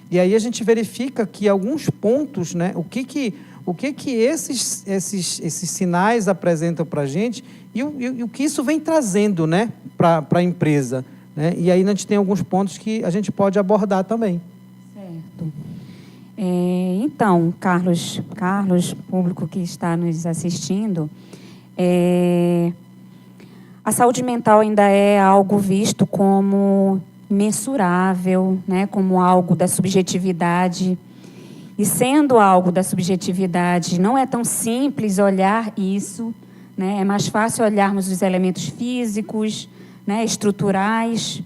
E aí a gente verifica que alguns pontos, né? O que esses sinais apresentam para a gente e o que isso vem trazendo, né, para a empresa, né? E aí a gente tem alguns pontos que a gente pode abordar também. Certo. Então, Carlos, público que está nos assistindo, a saúde mental ainda é algo visto como mensurável, né, como algo da subjetividade. E sendo algo da subjetividade, não é tão simples olhar isso, né? É mais fácil olharmos os elementos físicos, né, estruturais.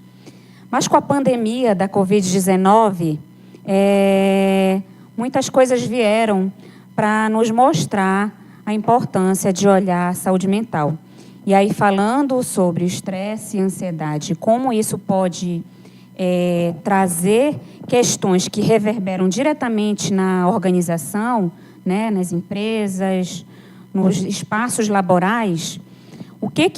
Mas com a pandemia da Covid-19, muitas coisas vieram para nos mostrar a importância de olhar a saúde mental. E aí, falando sobre o estresse e ansiedade, como isso pode trazer questões que reverberam diretamente na organização, né, nas empresas, nos espaços laborais, o que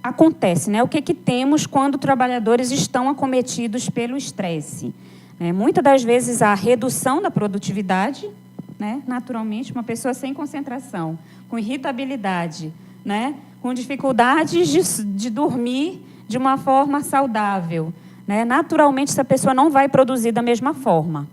acontece, né? O que temos quando trabalhadores estão acometidos pelo estresse? Muitas das vezes a redução da produtividade, né? Naturalmente, uma pessoa sem concentração, com irritabilidade, né? Com dificuldades de dormir de uma forma saudável, né? Naturalmente, essa pessoa não vai produzir da mesma forma.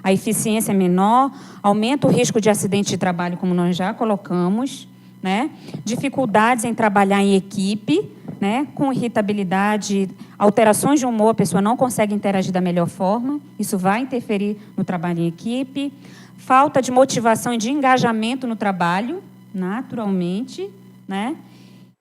A eficiência é menor, aumenta o risco de acidente de trabalho, como nós já colocamos, né? Dificuldades em trabalhar em equipe, né? Com irritabilidade, alterações de humor, a pessoa não consegue interagir da melhor forma, isso vai interferir no trabalho em equipe. Falta de motivação e de engajamento no trabalho, naturalmente, né?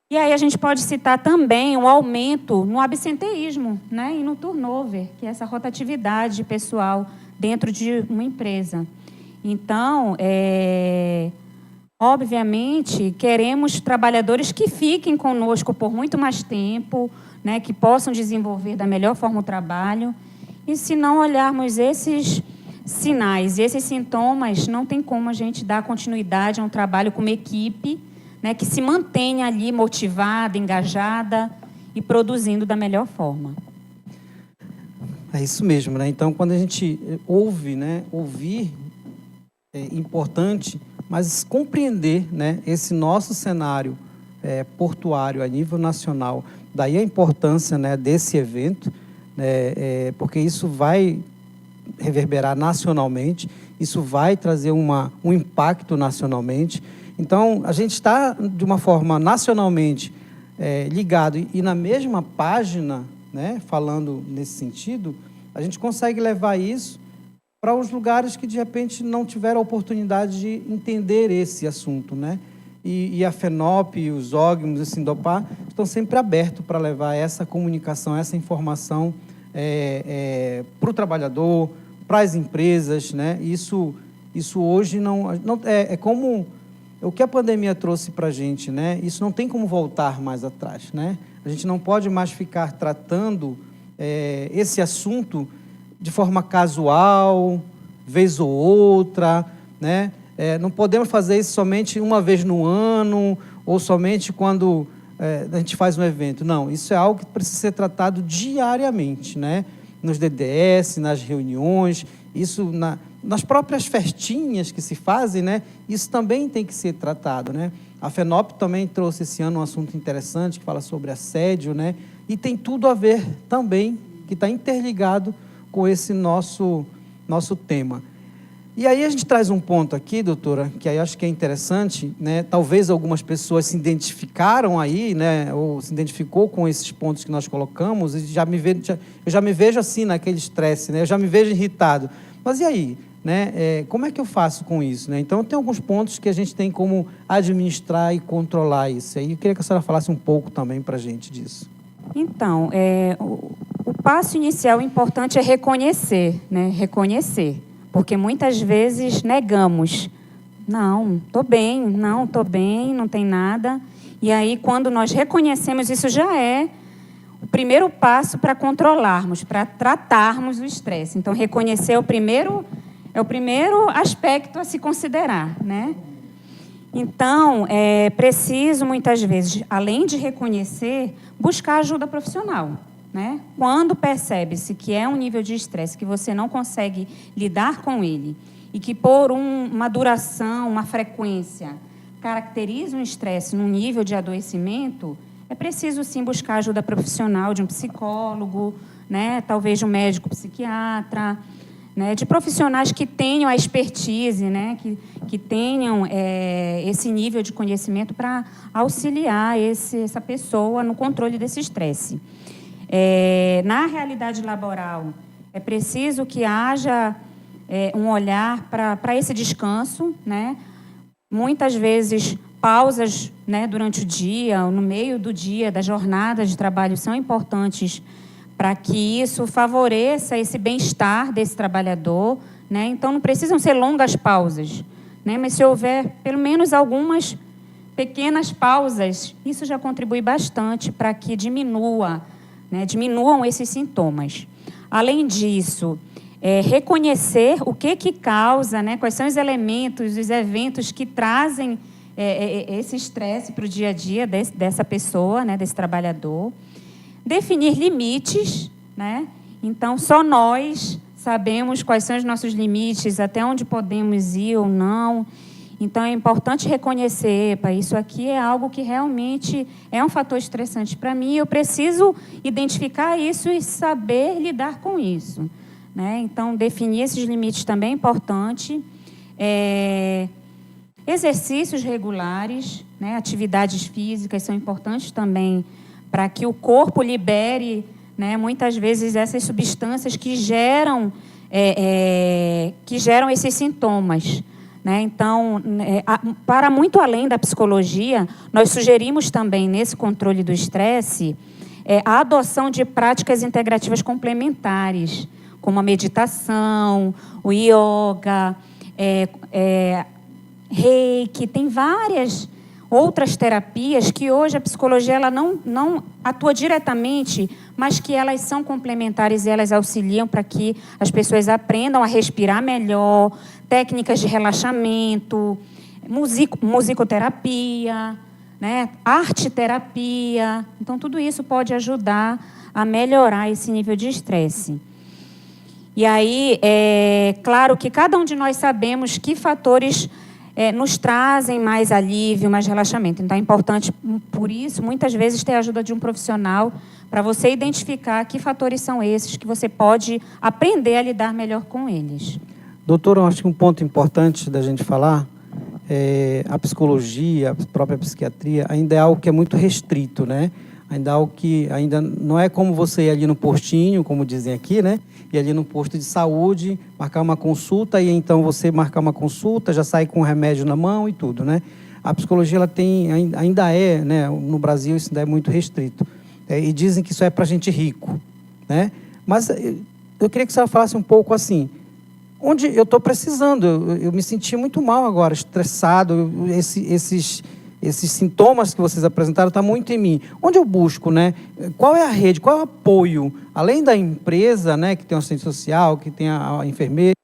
E aí a gente pode citar também um aumento no absenteísmo, né? E no turnover, que é essa rotatividade pessoal dentro de uma empresa. Então, obviamente, queremos trabalhadores que fiquem conosco por muito mais tempo, né? Que possam desenvolver da melhor forma o trabalho. E se não olharmos esses sinais e esses sintomas, não tem como a gente dar continuidade a um trabalho como equipe, né, que se mantenha ali motivada, engajada e produzindo da melhor forma. É isso mesmo, né? Então, quando a gente ouve, né, ouvir é importante, mas compreender, né, esse nosso cenário portuário a nível nacional, daí a importância, né, desse evento, né, porque isso vai reverberar nacionalmente, isso vai trazer um impacto nacionalmente. Então, a gente está, de uma forma nacionalmente ligado e na mesma página, né, falando nesse sentido, a gente consegue levar isso para os lugares que, de repente, não tiveram a oportunidade de entender esse assunto, né? E a FENOP, os OGMOS, o Sindopar, estão sempre abertos para levar essa comunicação, essa informação para o trabalhador, para as empresas, né? Isso hoje não é como o que a pandemia trouxe para a gente, né? Isso não tem como voltar mais atrás, né? A gente não pode mais ficar tratando esse assunto de forma casual, vez ou outra, né? Não podemos fazer isso somente uma vez no ano ou somente quando a gente faz um evento. Não, isso é algo que precisa ser tratado diariamente, né? Nos DDS, nas reuniões, isso nas próprias festinhas que se fazem, né? Isso também tem que ser tratado, né? A FENOP também trouxe esse ano um assunto interessante que fala sobre assédio, né? E tem tudo a ver também, que está interligado com esse nosso tema. E aí a gente traz um ponto aqui, doutora, que aí acho que é interessante, né? Talvez algumas pessoas se identificaram aí, né? Ou se identificou com esses pontos que nós colocamos, e eu já me vejo assim naquele estresse, né? Eu já me vejo irritado. Mas e aí? Né? Como é que eu faço com isso? Né? Então, tem alguns pontos que a gente tem como administrar e controlar isso. Aí eu queria que a senhora falasse um pouco também para a gente disso. Então, o passo inicial importante é reconhecer, né? Reconhecer. Porque muitas vezes negamos. Não, estou bem, não tem nada. E aí, quando nós reconhecemos, isso já é o primeiro passo para controlarmos, para tratarmos o estresse. Então, reconhecer é o primeiro aspecto a se considerar, né? Então, é preciso, muitas vezes, além de reconhecer, buscar ajuda profissional, né? Quando percebe-se que é um nível de estresse que você não consegue lidar com ele e que, por uma duração, uma frequência, caracteriza um estresse num nível de adoecimento, é preciso, sim, buscar ajuda profissional de um psicólogo, né? Talvez de um médico psiquiatra, né, de profissionais que tenham a expertise, né, que tenham esse nível de conhecimento para auxiliar essa pessoa no controle desse estresse. Na realidade laboral, é preciso que haja um olhar para esse descanso, né? Muitas vezes, pausas, né, durante o dia, ou no meio do dia, da jornada de trabalho, são importantes para que isso favoreça esse bem-estar desse trabalhador, né? Então, não precisam ser longas pausas, né? Mas se houver pelo menos algumas pequenas pausas, isso já contribui bastante para que diminua, né, diminuam esses sintomas. Além disso, reconhecer o que causa, né, quais são os elementos, os eventos que trazem esse estresse para o dia a dia dessa pessoa, né, desse trabalhador. Definir limites, né? Então, só nós sabemos quais são os nossos limites, até onde podemos ir ou não. Então, é importante reconhecer, epa, isso aqui é algo que realmente é um fator estressante para mim, eu preciso identificar isso e saber lidar com isso, né? Então, definir esses limites também é importante. Exercícios regulares, né? Atividades físicas são importantes também para que o corpo libere, né, muitas vezes essas substâncias que geram esses sintomas, né? Então, para muito além da psicologia, nós sugerimos também, nesse controle do estresse, a adoção de práticas integrativas complementares, como a meditação, o yoga, reiki, tem várias outras terapias que hoje a psicologia ela não atua diretamente, mas que elas são complementares e elas auxiliam para que as pessoas aprendam a respirar melhor, técnicas de relaxamento, musicoterapia, né, arte-terapia. Então, tudo isso pode ajudar a melhorar esse nível de estresse. E aí, claro que cada um de nós sabemos que fatores nos trazem mais alívio, mais relaxamento. Então, é importante, por isso, muitas vezes, ter a ajuda de um profissional para você identificar que fatores são esses que você pode aprender a lidar melhor com eles. Doutora, eu acho que um ponto importante da gente falar a psicologia, a própria psiquiatria, ainda é algo que é muito restrito, né? Ainda é algo que ainda não é como você ir ali no postinho, como dizem aqui, né? Ir ali no posto de saúde, marcar uma consulta, e então você marcar uma consulta, já sai com o remédio na mão e tudo, né? A psicologia, ela ainda é, né? No Brasil, isso ainda é muito restrito. E dizem que isso é para gente rico, né? Mas eu queria que você falasse um pouco assim, onde eu estou precisando, eu me senti muito mal agora, estressado, esses sintomas que vocês apresentaram estão muito em mim. Onde eu busco, né? Qual é a rede, qual é o apoio? Além da empresa, né, que tem o assistente social, que tem a enfermeira.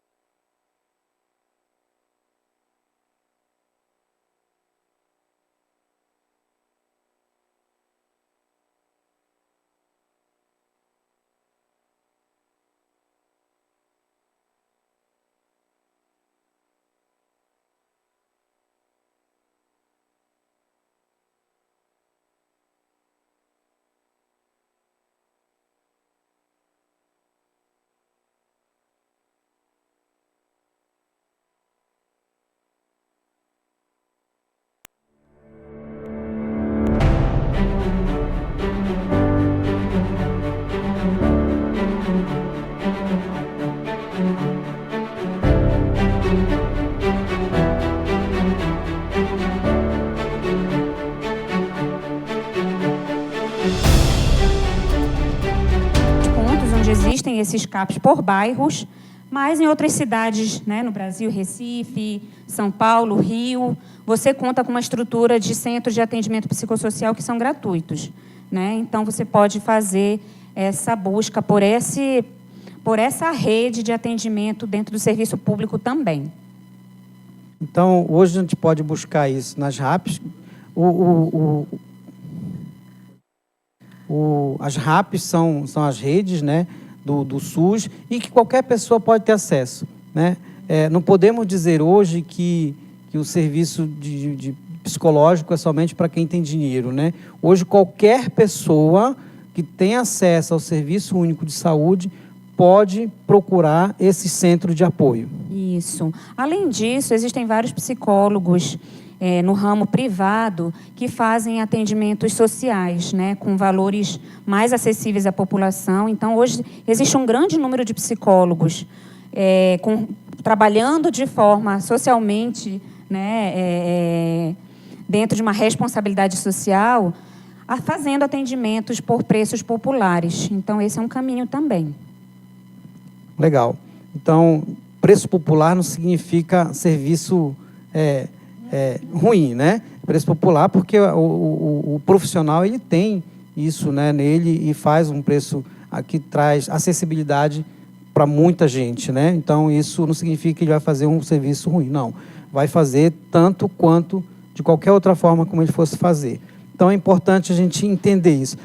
Existem esses CAPs por bairros, mas em outras cidades, né, no Brasil, Recife, São Paulo, Rio, você conta com uma estrutura de centros de atendimento psicossocial que são gratuitos, né? Então, você pode fazer essa busca por essa rede de atendimento dentro do serviço público também. Então, hoje a gente pode buscar isso nas RAPs. As RAPs são as redes, né, do SUS, e que qualquer pessoa pode ter acesso, né? Não podemos dizer hoje que o serviço de psicológico é somente para quem tem dinheiro, né? Hoje, qualquer pessoa que tem acesso ao Serviço Único de Saúde pode procurar esse centro de apoio. Isso. Além disso, existem vários psicólogos no ramo privado que fazem atendimentos sociais, né, com valores mais acessíveis à população. Então, hoje, existe um grande número de psicólogos trabalhando de forma socialmente, né, dentro de uma responsabilidade social, fazendo atendimentos por preços populares. Então, esse é um caminho também. Legal. Então, preço popular não significa serviço ruim, né? Preço popular porque o profissional ele tem isso, né, nele e faz um preço que traz acessibilidade para muita gente, né? Então, isso não significa que ele vai fazer um serviço ruim, não. Vai fazer tanto quanto de qualquer outra forma como ele fosse fazer. Então, é importante a gente entender isso.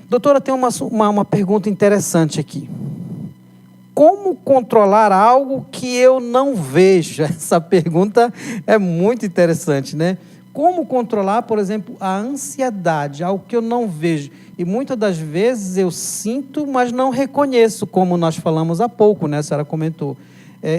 Doutora, tem uma pergunta interessante aqui. Como controlar algo que eu não vejo? Essa pergunta é muito interessante, né? Como controlar, por exemplo, a ansiedade, algo que eu não vejo? E muitas das vezes eu sinto, mas não reconheço, como nós falamos há pouco, né? A senhora comentou.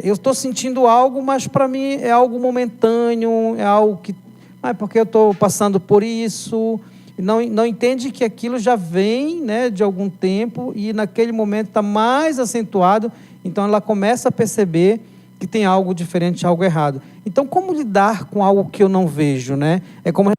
Eu estou sentindo algo, mas para mim é algo momentâneo, é algo que... é porque eu estou passando por isso... Não entende que aquilo já vem, né, de algum tempo e naquele momento está mais acentuado, então ela começa a perceber que tem algo diferente, algo errado. Então, como lidar com algo que eu não vejo, né? É como...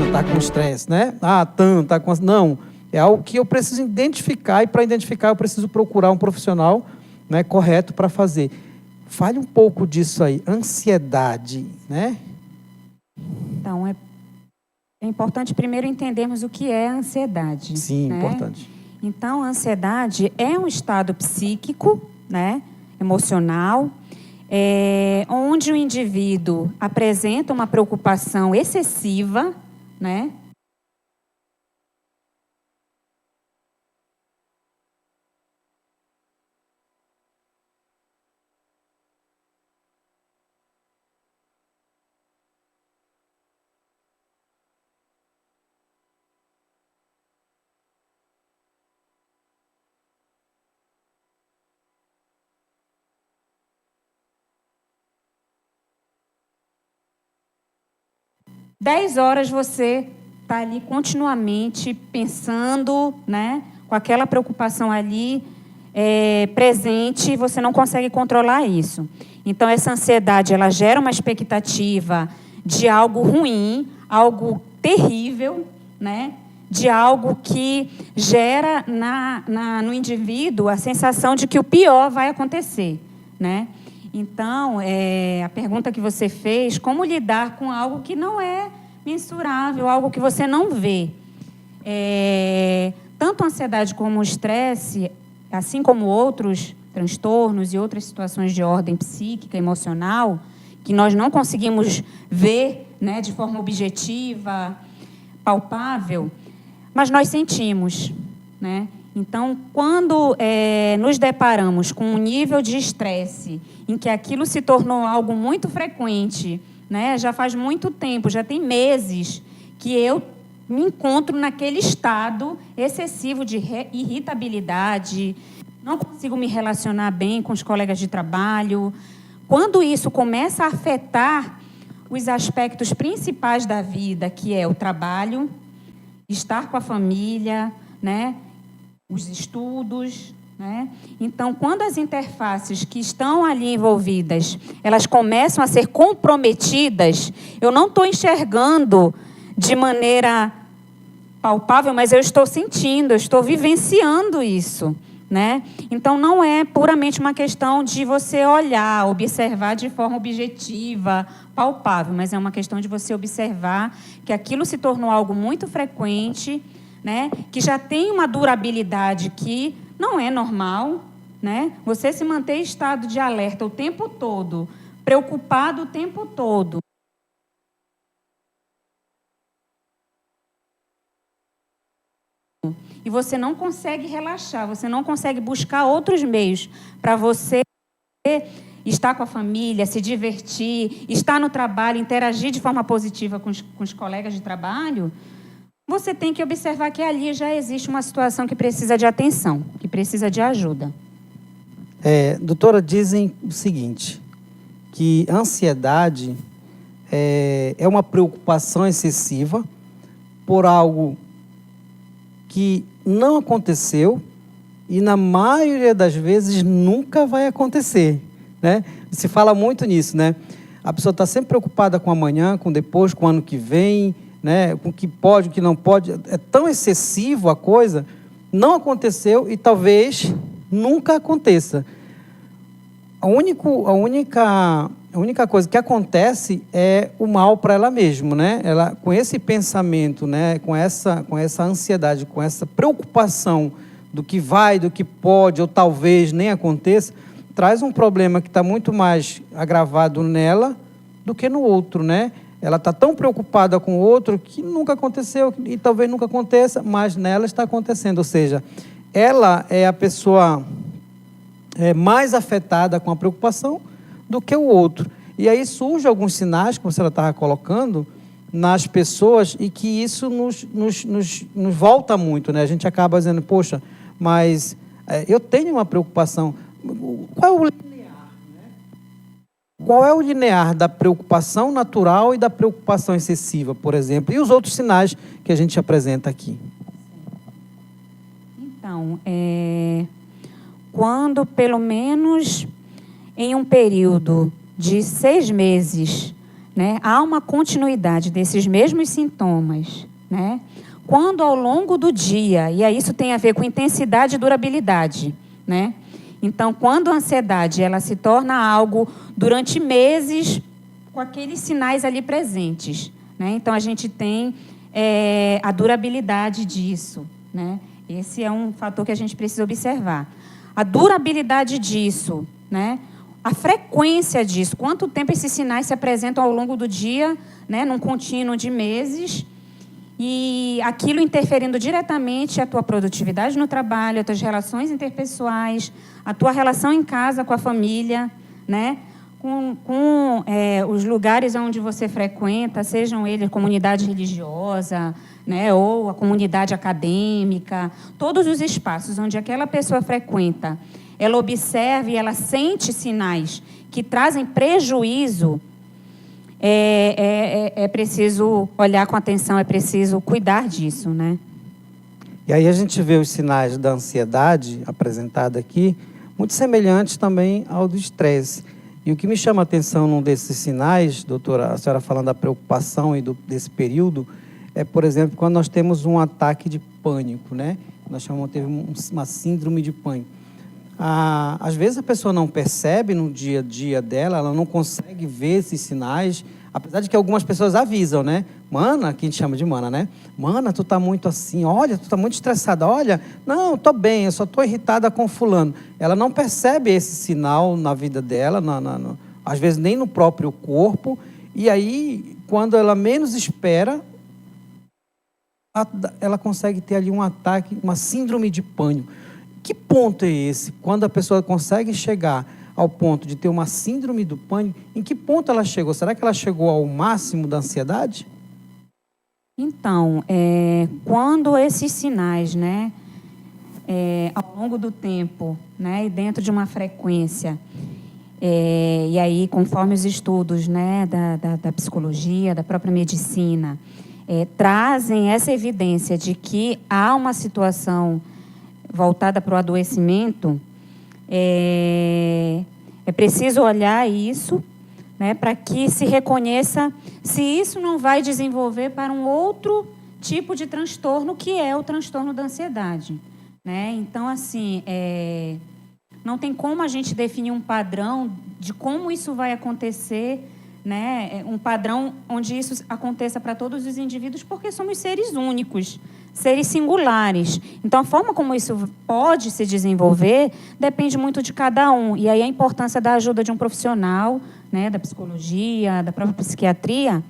Está com estresse, né? Está com... Não, é algo que eu preciso identificar e para identificar eu preciso procurar um profissional, né, correto para fazer. Fale um pouco disso aí, ansiedade, né? Então, é importante primeiro entendermos o que é a ansiedade. Sim, né? Importante. Então, a ansiedade é um estado psíquico, né, emocional, onde o indivíduo apresenta uma preocupação excessiva, né? Dez horas você está ali continuamente pensando, né, com aquela preocupação ali presente, você não consegue controlar isso. Então, essa ansiedade, ela gera uma expectativa de algo ruim, algo terrível, né, de algo que gera no indivíduo a sensação de que o pior vai acontecer, né? Então, a pergunta que você fez, como lidar com algo que não é mensurável, algo que você não vê? Tanto a ansiedade como o estresse, assim como outros transtornos e outras situações de ordem psíquica, emocional, que nós não conseguimos ver, né, de forma objetiva, palpável, mas nós sentimos, né? Então, quando nos deparamos com um nível de estresse em que aquilo se tornou algo muito frequente, né? Já faz muito tempo, já tem meses que eu me encontro naquele estado excessivo de irritabilidade, não consigo me relacionar bem com os colegas de trabalho. Quando isso começa a afetar os aspectos principais da vida, que é o trabalho, estar com a família, né? Os estudos, né? Então, quando as interfaces que estão ali envolvidas, elas começam a ser comprometidas, eu não estou enxergando de maneira palpável, mas eu estou sentindo, eu estou vivenciando isso, né? Então, não é puramente uma questão de você olhar, observar de forma objetiva, palpável, mas é uma questão de você observar que aquilo se tornou algo muito frequente, né? Que já tem uma durabilidade que não é normal, né? Você se manter em estado de alerta o tempo todo, preocupado o tempo todo. E você não consegue relaxar, você não consegue buscar outros meios para você estar com a família, se divertir, estar no trabalho, interagir de forma positiva com os colegas de trabalho. Você tem que observar que ali já existe uma situação que precisa de atenção, que precisa de ajuda. Doutora, dizem o seguinte, que a ansiedade é uma preocupação excessiva por algo que não aconteceu e, na maioria das vezes, nunca vai acontecer, né? Se fala muito nisso, né? a pessoa está sempre preocupada com amanhã, com depois, com o ano que vem, né? Com o que pode, o que não pode. É tão excessivo a coisa, não aconteceu e talvez nunca aconteça. A única coisa que acontece é o mal para ela mesma, né? Ela, com esse pensamento, né? com essa ansiedade, com essa preocupação do que vai, do que pode, ou talvez nem aconteça, traz um problema que está muito mais agravado nela do que no outro, né? Ela está tão preocupada com o outro que nunca aconteceu e talvez nunca aconteça, mas nela está acontecendo. Ou seja, ela é a pessoa mais afetada com a preocupação do que o outro. E aí surgem alguns sinais, como você estava colocando, nas pessoas, e que isso nos volta muito, né? A gente acaba dizendo, poxa, mas eu tenho uma preocupação. Qual é o linear, né? Qual é o linear da preocupação natural e da preocupação excessiva, por exemplo, e os outros sinais que a gente apresenta aqui? Então, quando pelo menos em um período de 6 meses, né, há uma continuidade desses mesmos sintomas, né? Quando ao longo do dia, e aí isso tem a ver com intensidade e durabilidade, né? Então, quando a ansiedade ela se torna algo durante meses, com aqueles sinais ali presentes, né? Então, a gente tem a durabilidade disso, né? Esse é um fator que a gente precisa observar. A durabilidade disso, né? A frequência disso, quanto tempo esses sinais se apresentam ao longo do dia, né? Num contínuo de meses, e aquilo interferindo diretamente a tua produtividade no trabalho, as tuas relações interpessoais, a tua relação em casa com a família, né? Com os lugares onde você frequenta, sejam eles comunidade religiosa, né? Ou a comunidade acadêmica, todos os espaços onde aquela pessoa frequenta, ela observa e ela sente sinais que trazem prejuízo. É preciso olhar com atenção, é preciso cuidar disso, né? E aí a gente vê os sinais da ansiedade apresentados aqui, muito semelhantes também ao do estresse. E o que me chama a atenção num desses sinais, doutora, a senhora falando da preocupação e desse período, é, por exemplo, quando nós temos um ataque de pânico, né? Nós chamamos de uma síndrome de pânico. Às vezes a pessoa não percebe no dia a dia dela, ela não consegue ver esses sinais, apesar de que algumas pessoas avisam, né? Mana, que a gente chama de mana, né? Mana, tu tá muito assim, olha, tu tá muito estressada, olha, não, tô bem, eu só tô irritada com fulano. Ela não percebe esse sinal na vida dela, às vezes nem no próprio corpo, e aí, quando ela menos espera, ela consegue ter ali um ataque, uma síndrome de pânico. Que ponto é esse? Quando a pessoa consegue chegar ao ponto de ter uma síndrome do pânico, em que ponto ela chegou? Será que ela chegou ao máximo da ansiedade? Então, quando esses sinais, né, ao longo do tempo, né, e dentro de uma frequência, e aí, conforme os estudos, né, da psicologia, da própria medicina, trazem essa evidência de que há uma situação voltada para o adoecimento, é preciso olhar isso, né, para que se reconheça se isso não vai desenvolver para um outro tipo de transtorno, que é o transtorno da ansiedade, né? Então, assim, não tem como a gente definir um padrão de como isso vai acontecer, né? Um padrão onde isso aconteça para todos os indivíduos, porque somos seres únicos, seres singulares. Então, a forma como isso pode se desenvolver depende muito de cada um. E aí a importância da ajuda de um profissional, né, da psicologia, da própria psiquiatria,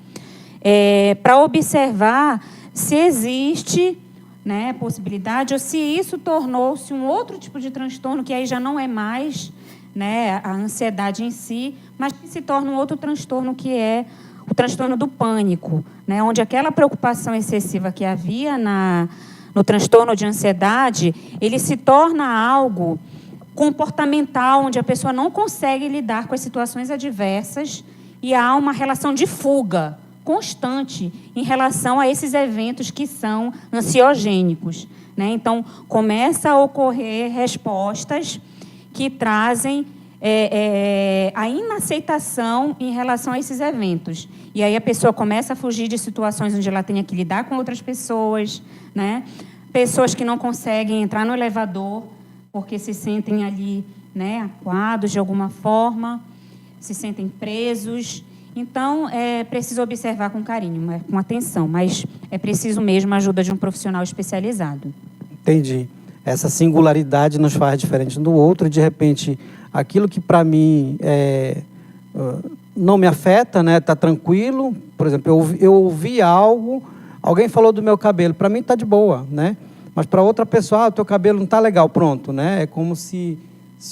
para observar se existe, né, possibilidade, ou se isso tornou-se um outro tipo de transtorno, que aí já não é mais, né, a ansiedade em si, mas que se torna um outro transtorno, que é o transtorno do pânico, né, onde aquela preocupação excessiva que havia no transtorno de ansiedade, ele se torna algo comportamental, onde a pessoa não consegue lidar com as situações adversas e há uma relação de fuga constante em relação a esses eventos que são ansiogênicos, né? Então, começa a ocorrer respostas que trazem a inaceitação em relação a esses eventos. E aí a pessoa começa a fugir de situações onde ela tenha que lidar com outras pessoas, né? Pessoas que não conseguem entrar no elevador porque se sentem ali, né, acuados de alguma forma, se sentem presos. Então, é preciso observar com carinho, com atenção, mas é preciso mesmo a ajuda de um profissional especializado. Entendi. Essa singularidade nos faz diferente um do outro, e de repente, aquilo que para mim não me afeta, né, tá tranquilo. Por exemplo, eu ouvi algo, alguém falou do meu cabelo, para mim está de boa, né? Mas para outra pessoa, o teu cabelo não está legal, pronto, né? É como se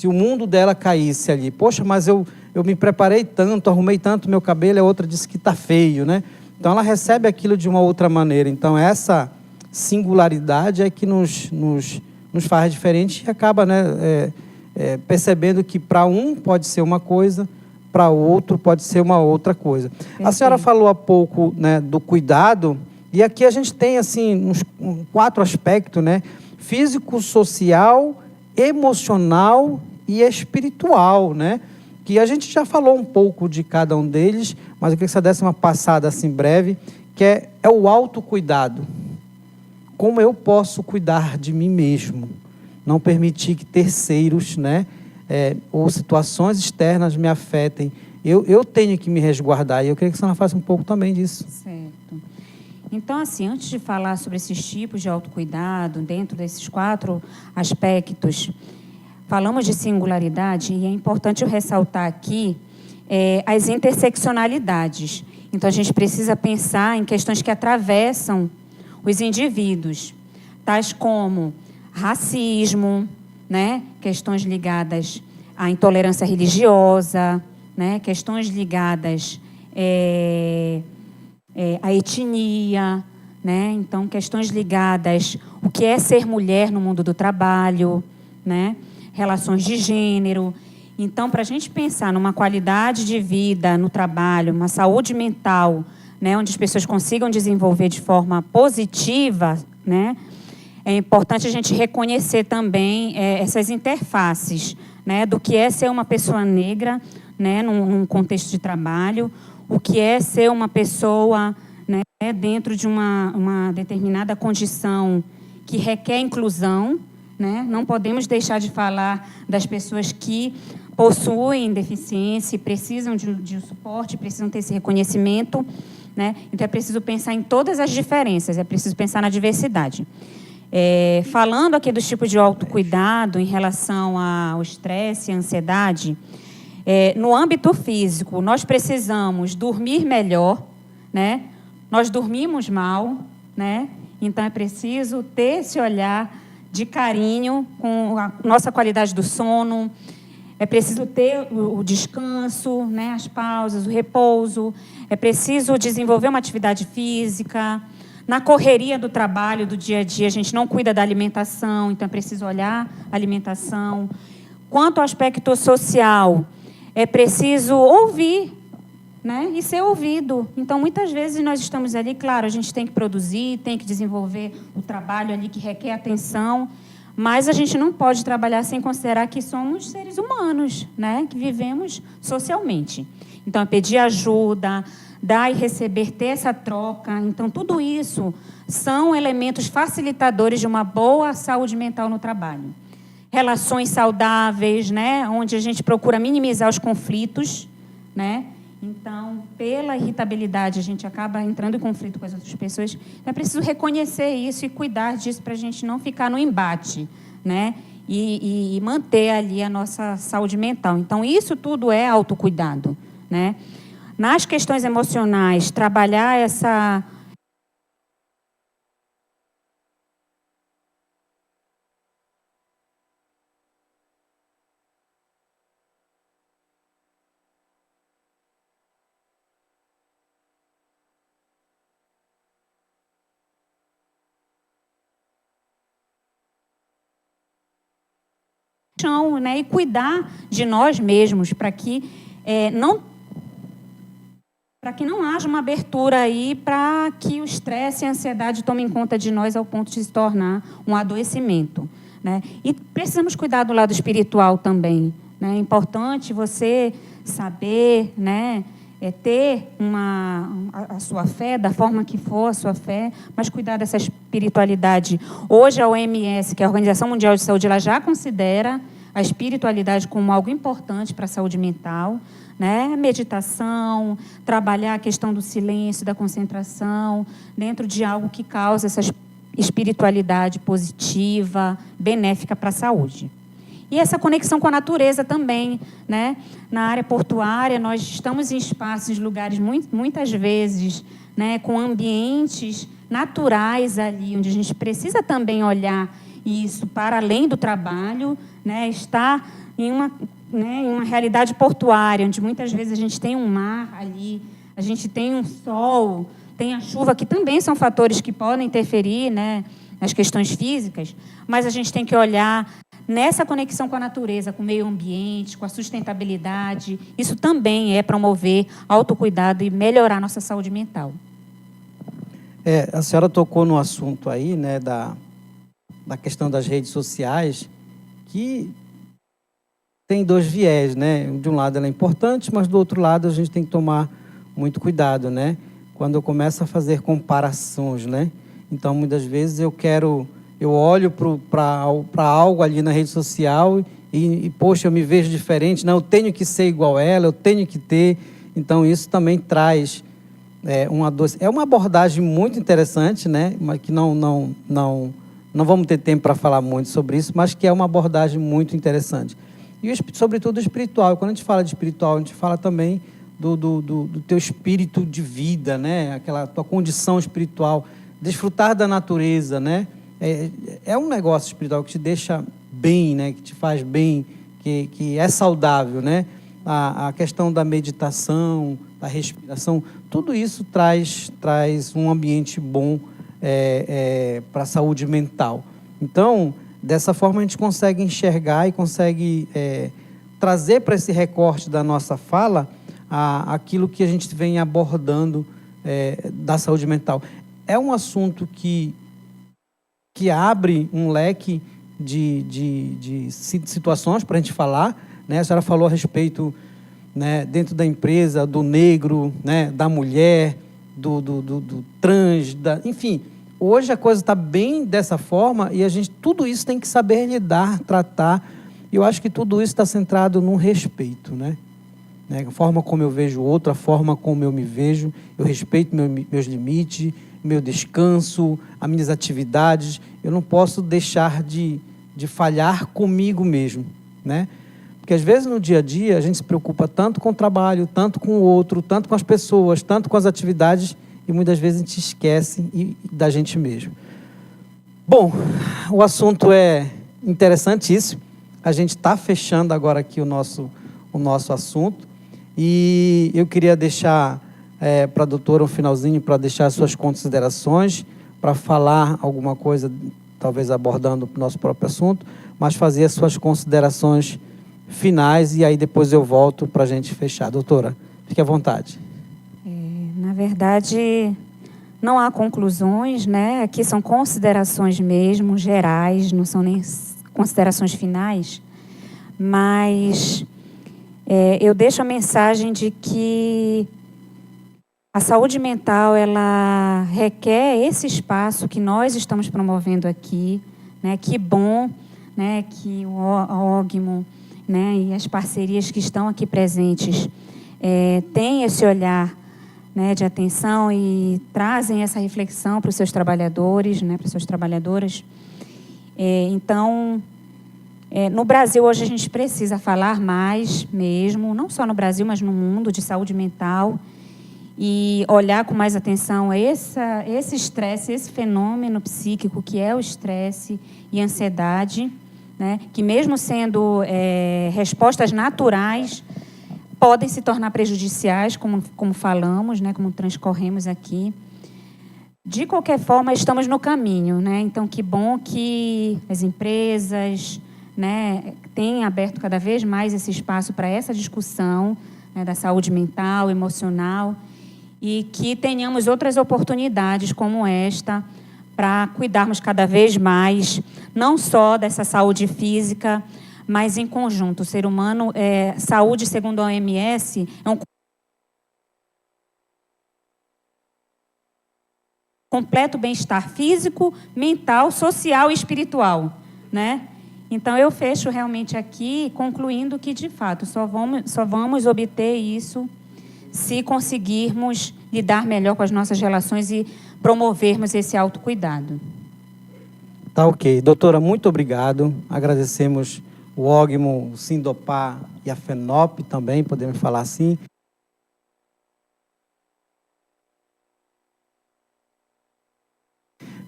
o mundo dela caísse ali. Poxa, mas eu me preparei tanto, arrumei tanto meu cabelo, a outra disse que está feio, né? Então, ela recebe aquilo de uma outra maneira. Então, essa singularidade é que nos faz diferente e acaba, né, percebendo que para um pode ser uma coisa, para outro pode ser uma outra coisa. Perfeito. A senhora falou há pouco, né, do cuidado, e aqui a gente tem assim, uns 4 aspectos, né? Físico, social, emocional e espiritual, né? Que a gente já falou um pouco de cada um deles, mas eu queria que você desse uma passada assim breve, que é o autocuidado. Como eu posso cuidar de mim mesmo? Não permitir que terceiros, né, ou situações externas me afetem. Eu tenho que me resguardar, e eu queria que a senhora faça um pouco também disso. Certo. Então, assim, antes de falar sobre esses tipos de autocuidado, dentro desses 4 aspectos, falamos de singularidade, e é importante eu ressaltar aqui as interseccionalidades. Então, a gente precisa pensar em questões que atravessam os indivíduos, tais como racismo, né? Questões ligadas à intolerância religiosa, né? Questões ligadas à etnia, né? Então, questões ligadas ao que é ser mulher no mundo do trabalho, né? Relações de gênero. Então, para a gente pensar numa qualidade de vida no trabalho, uma saúde mental, né, onde as pessoas consigam desenvolver de forma positiva, né, é importante a gente reconhecer também essas interfaces, né, do que é ser uma pessoa negra, né, num contexto de trabalho, o que é ser uma pessoa, né, dentro de uma determinada condição que requer inclusão, né? Não podemos deixar de falar das pessoas que possuem deficiência, precisam de suporte, precisam ter esse reconhecimento, né? Então, é preciso pensar em todas as diferenças, é preciso pensar na diversidade. Falando aqui dos tipos de autocuidado em relação ao estresse e ansiedade, no âmbito físico, nós precisamos dormir melhor, né? Nós dormimos mal, né? Então, é preciso ter esse olhar de carinho com a nossa qualidade do sono. É preciso ter o descanso, né, as pausas, o repouso. É preciso desenvolver uma atividade física. Na correria do trabalho, do dia a dia, a gente não cuida da alimentação, então é preciso olhar a alimentação. Quanto ao aspecto social, é preciso ouvir, né, e ser ouvido. Então, muitas vezes nós estamos ali, claro, a gente tem que produzir, tem que desenvolver o trabalho ali que requer atenção, mas a gente não pode trabalhar sem considerar que somos seres humanos, né, que vivemos socialmente. Então, pedir ajuda, dar e receber, ter essa troca. Então, tudo isso são elementos facilitadores de uma boa saúde mental no trabalho. Relações saudáveis, né, onde a gente procura minimizar os conflitos, né? Então, pela irritabilidade, a gente acaba entrando em conflito com as outras pessoas. Então, é preciso reconhecer isso e cuidar disso para a gente não ficar no embate, né? E manter ali a nossa saúde mental. Então, isso tudo é autocuidado, né? Nas questões emocionais, trabalhar essa... né, e cuidar de nós mesmos para que não haja uma abertura aí para que o estresse e a ansiedade tomem conta de nós ao ponto de se tornar um adoecimento, né? E precisamos cuidar do lado espiritual também, né? É importante você saber, né, ter a sua fé, da forma que for a sua fé, mas cuidar dessa espiritualidade. Hoje a OMS, que é a Organização Mundial de Saúde, ela já considera a espiritualidade como algo importante para a saúde mental, né? Meditação, trabalhar a questão do silêncio, da concentração, dentro de algo que causa essa espiritualidade positiva, benéfica para a saúde. E essa conexão com a natureza também, né? Na área portuária, nós estamos em espaços, lugares, muitas vezes, né, com ambientes naturais ali, onde a gente precisa também olhar isso para além do trabalho, né? Estar em uma realidade portuária, onde muitas vezes a gente tem um mar ali, a gente tem um sol, tem a chuva, que também são fatores que podem interferir, né, nas questões físicas, mas a gente tem que olhar nessa conexão com a natureza, com o meio ambiente, com a sustentabilidade. Isso também é promover autocuidado e melhorar a nossa saúde mental. A senhora tocou no assunto aí, né, da questão das redes sociais, que tem dois viés, né? De um lado ela é importante, mas do outro lado a gente tem que tomar muito cuidado, né? Quando eu começo a fazer comparações, né? Então, muitas vezes eu olho para algo ali na rede social e, poxa, eu me vejo diferente, não, eu tenho que ser igual a ela, eu tenho que ter. Então, isso também traz uma abordagem muito interessante, né? Mas que não vamos ter tempo para falar muito sobre isso, mas que é uma abordagem muito interessante. E, sobretudo, espiritual. Quando a gente fala de espiritual, a gente fala também do teu espírito de vida, né? Aquela tua condição espiritual, desfrutar da natureza, né? É um negócio espiritual que te deixa bem, né? Que te faz bem, que é saudável, né? A questão da meditação, da respiração, tudo isso traz um ambiente bom para a saúde mental. Então, dessa forma a gente consegue enxergar e consegue trazer para esse recorte da nossa fala aquilo que a gente vem abordando da saúde mental. É um assunto que abre um leque de situações para a gente falar, né? A senhora falou a respeito, né, dentro da empresa, do negro, né, da mulher, do trans, enfim. Hoje a coisa está bem dessa forma e tudo isso tem que saber lidar, tratar. E eu acho que tudo isso está centrado no respeito, né? A forma como eu vejo o outro, a forma como eu me vejo, eu respeito meus limites, meu descanso, as minhas atividades. Eu não posso deixar de falhar comigo mesmo, né? Porque às vezes no dia a dia a gente se preocupa tanto com o trabalho, tanto com o outro, tanto com as pessoas, tanto com as atividades, e muitas vezes a gente esquece da gente mesmo. Bom, o assunto é interessantíssimo. A gente está fechando agora aqui o nosso assunto. E eu queria deixar para a doutora um finalzinho para deixar as suas considerações, para falar alguma coisa, talvez abordando o nosso próprio assunto, mas fazer as suas considerações finais e aí depois eu volto para a gente fechar. Doutora, fique à vontade. Na verdade, não há conclusões, né? Aqui são considerações mesmo, gerais, não são nem considerações finais, mas eu deixo a mensagem de que a saúde mental, ela requer esse espaço que nós estamos promovendo aqui, né? Que bom, né, que o OGMO, né, e as parcerias que estão aqui presentes têm esse olhar, né, de atenção e trazem essa reflexão para os seus trabalhadores, né, para as suas trabalhadoras. Então, no Brasil, hoje, a gente precisa falar mais mesmo, não só no Brasil, mas no mundo, de saúde mental, e olhar com mais atenção a esse estresse, esse fenômeno psíquico que é o estresse e a ansiedade, né, que mesmo sendo respostas naturais, podem se tornar prejudiciais, como falamos, né, como transcorremos aqui. De qualquer forma, estamos no caminho, né? Então, que bom que as empresas, né, têm aberto cada vez mais esse espaço para essa discussão, né, da saúde mental, emocional, e que tenhamos outras oportunidades como esta para cuidarmos cada vez mais, não só dessa saúde física, mas em conjunto. O ser humano, saúde, segundo a OMS, é um completo bem-estar físico, mental, social e espiritual, né? Então, eu fecho realmente aqui, concluindo que, de fato, só vamos obter isso se conseguirmos lidar melhor com as nossas relações e promovermos esse autocuidado. Tá ok. Doutora, muito obrigado. Agradecemos o Ogmo, o Sindopar e a FENOP também, podemos falar assim.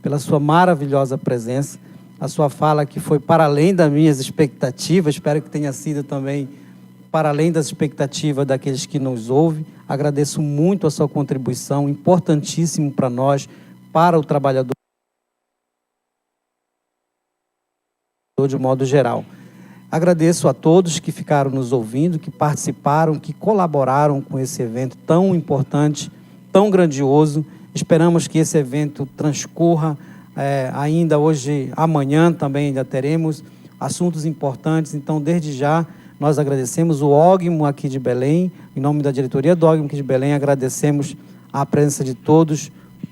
Pela sua maravilhosa presença, a sua fala que foi para além das minhas expectativas, espero que tenha sido também para além das expectativas daqueles que nos ouvem. Agradeço muito a sua contribuição, importantíssimo para nós, para o trabalhador de modo geral. Agradeço a todos que ficaram nos ouvindo, que participaram, que colaboraram com esse evento tão importante, tão grandioso. Esperamos que esse evento transcorra ainda hoje, amanhã também ainda teremos assuntos importantes. Então, desde já, nós agradecemos o Ogmo aqui de Belém, em nome da diretoria do Ogmo aqui de Belém, agradecemos a presença de todos.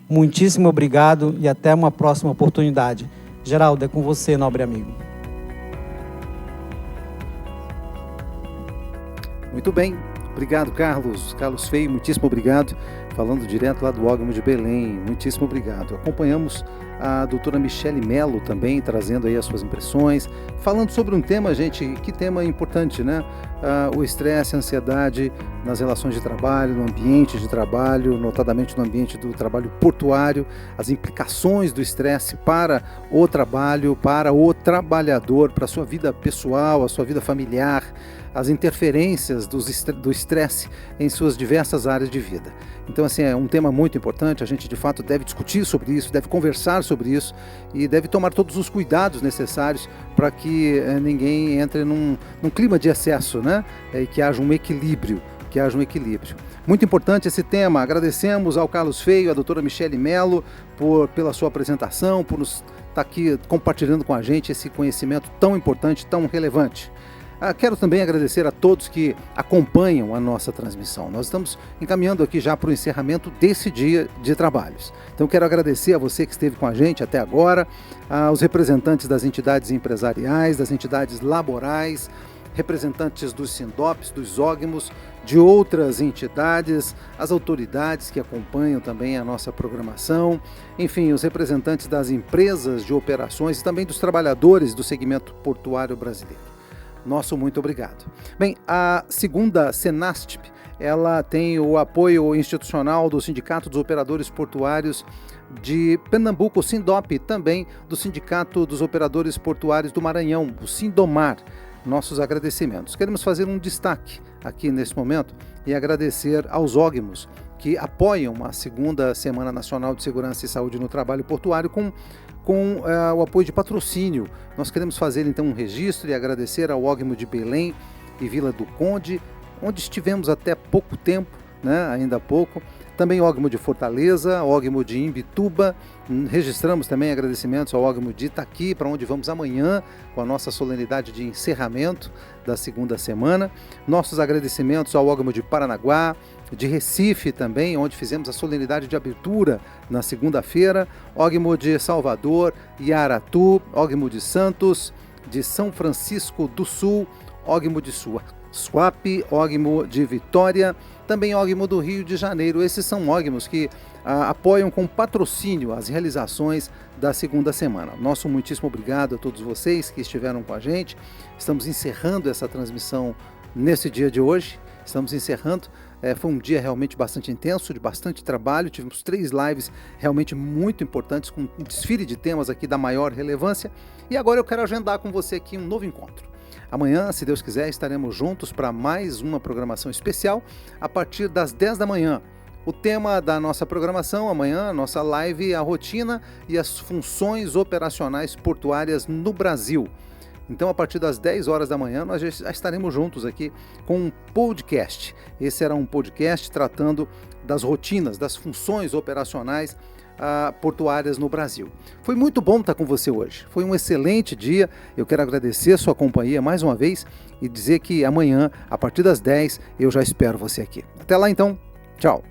Muitíssimo obrigado e até uma próxima oportunidade. Geraldo, é com você, nobre amigo. Muito bem, obrigado, Carlos. Carlos Feio, muitíssimo obrigado. Falando direto lá do Ogmo de Belém, muitíssimo obrigado. Acompanhamos a doutora Michele Mello também, trazendo aí as suas impressões, falando sobre um tema, gente, que tema importante, né? O estresse, a ansiedade nas relações de trabalho, no ambiente de trabalho, notadamente no ambiente do trabalho portuário, as implicações do estresse para o trabalho, para o trabalhador, para a sua vida pessoal, a sua vida familiar, as interferências do estresse em suas diversas áreas de vida. Então, assim, é um tema muito importante, a gente de fato deve discutir sobre isso, deve conversar sobre isso e deve tomar todos os cuidados necessários para que ninguém entre num clima de excesso, né? E que haja um equilíbrio, Muito importante esse tema. Agradecemos ao Carlos Feio, à doutora Michele Mello, pela sua apresentação, por nos estar aqui compartilhando com a gente esse conhecimento tão importante, tão relevante. Quero também agradecer a todos que acompanham a nossa transmissão. Nós estamos encaminhando aqui já para o encerramento desse dia de trabalhos. Então quero agradecer a você que esteve com a gente até agora, aos representantes das entidades empresariais, das entidades laborais, representantes dos SINDOPs, dos Ogmos, de outras entidades, as autoridades que acompanham também a nossa programação, enfim, os representantes das empresas de operações e também dos trabalhadores do segmento portuário brasileiro. Nosso muito obrigado. Bem, a segunda Senastip, ela tem o apoio institucional do Sindicato dos Operadores Portuários de Pernambuco, o SINDOP, também do Sindicato dos Operadores Portuários do Maranhão, o SINDOMAR. Nossos agradecimentos. Queremos fazer um destaque aqui nesse momento e agradecer aos Ogmos que apoiam a segunda Semana Nacional de Segurança e Saúde no Trabalho Portuário com o apoio de patrocínio. Nós queremos fazer então um registro e agradecer ao Ogmo de Belém e Vila do Conde, onde estivemos até pouco tempo, né, ainda há pouco. Também Ogmo de Fortaleza, Ogmo de Imbituba. Registramos também agradecimentos ao Ogmo de Itaqui, para onde vamos amanhã com a nossa solenidade de encerramento da segunda semana. Nossos agradecimentos ao Ogmo de Paranaguá, de Recife também, onde fizemos a solenidade de abertura na segunda-feira. Ogmo de Salvador e Aratu, Ogmo de Santos, de São Francisco do Sul, Ogmo de Suape, Ogmo de Vitória, também Ogmo do Rio de Janeiro. Esses são Ogmos que apoiam com patrocínio as realizações da segunda semana. Nosso muitíssimo obrigado a todos vocês que estiveram com a gente. Estamos encerrando essa transmissão nesse dia de hoje. Estamos encerrando. Foi um dia realmente bastante intenso, de bastante trabalho. Tivemos 3 lives realmente muito importantes, com um desfile de temas aqui da maior relevância. E agora eu quero agendar com você aqui um novo encontro. Amanhã, se Deus quiser, estaremos juntos para mais uma programação especial a partir das 10 da manhã. O tema da nossa programação amanhã, a nossa live, a rotina e as funções operacionais portuárias no Brasil. Então, a partir das 10 horas da manhã, nós já estaremos juntos aqui com um podcast. Esse será um podcast tratando das rotinas, das funções operacionais portuárias no Brasil. Foi muito bom estar com você hoje. Foi um excelente dia. Eu quero agradecer a sua companhia mais uma vez e dizer que amanhã, a partir das 10, eu já espero você aqui. Até lá então. Tchau.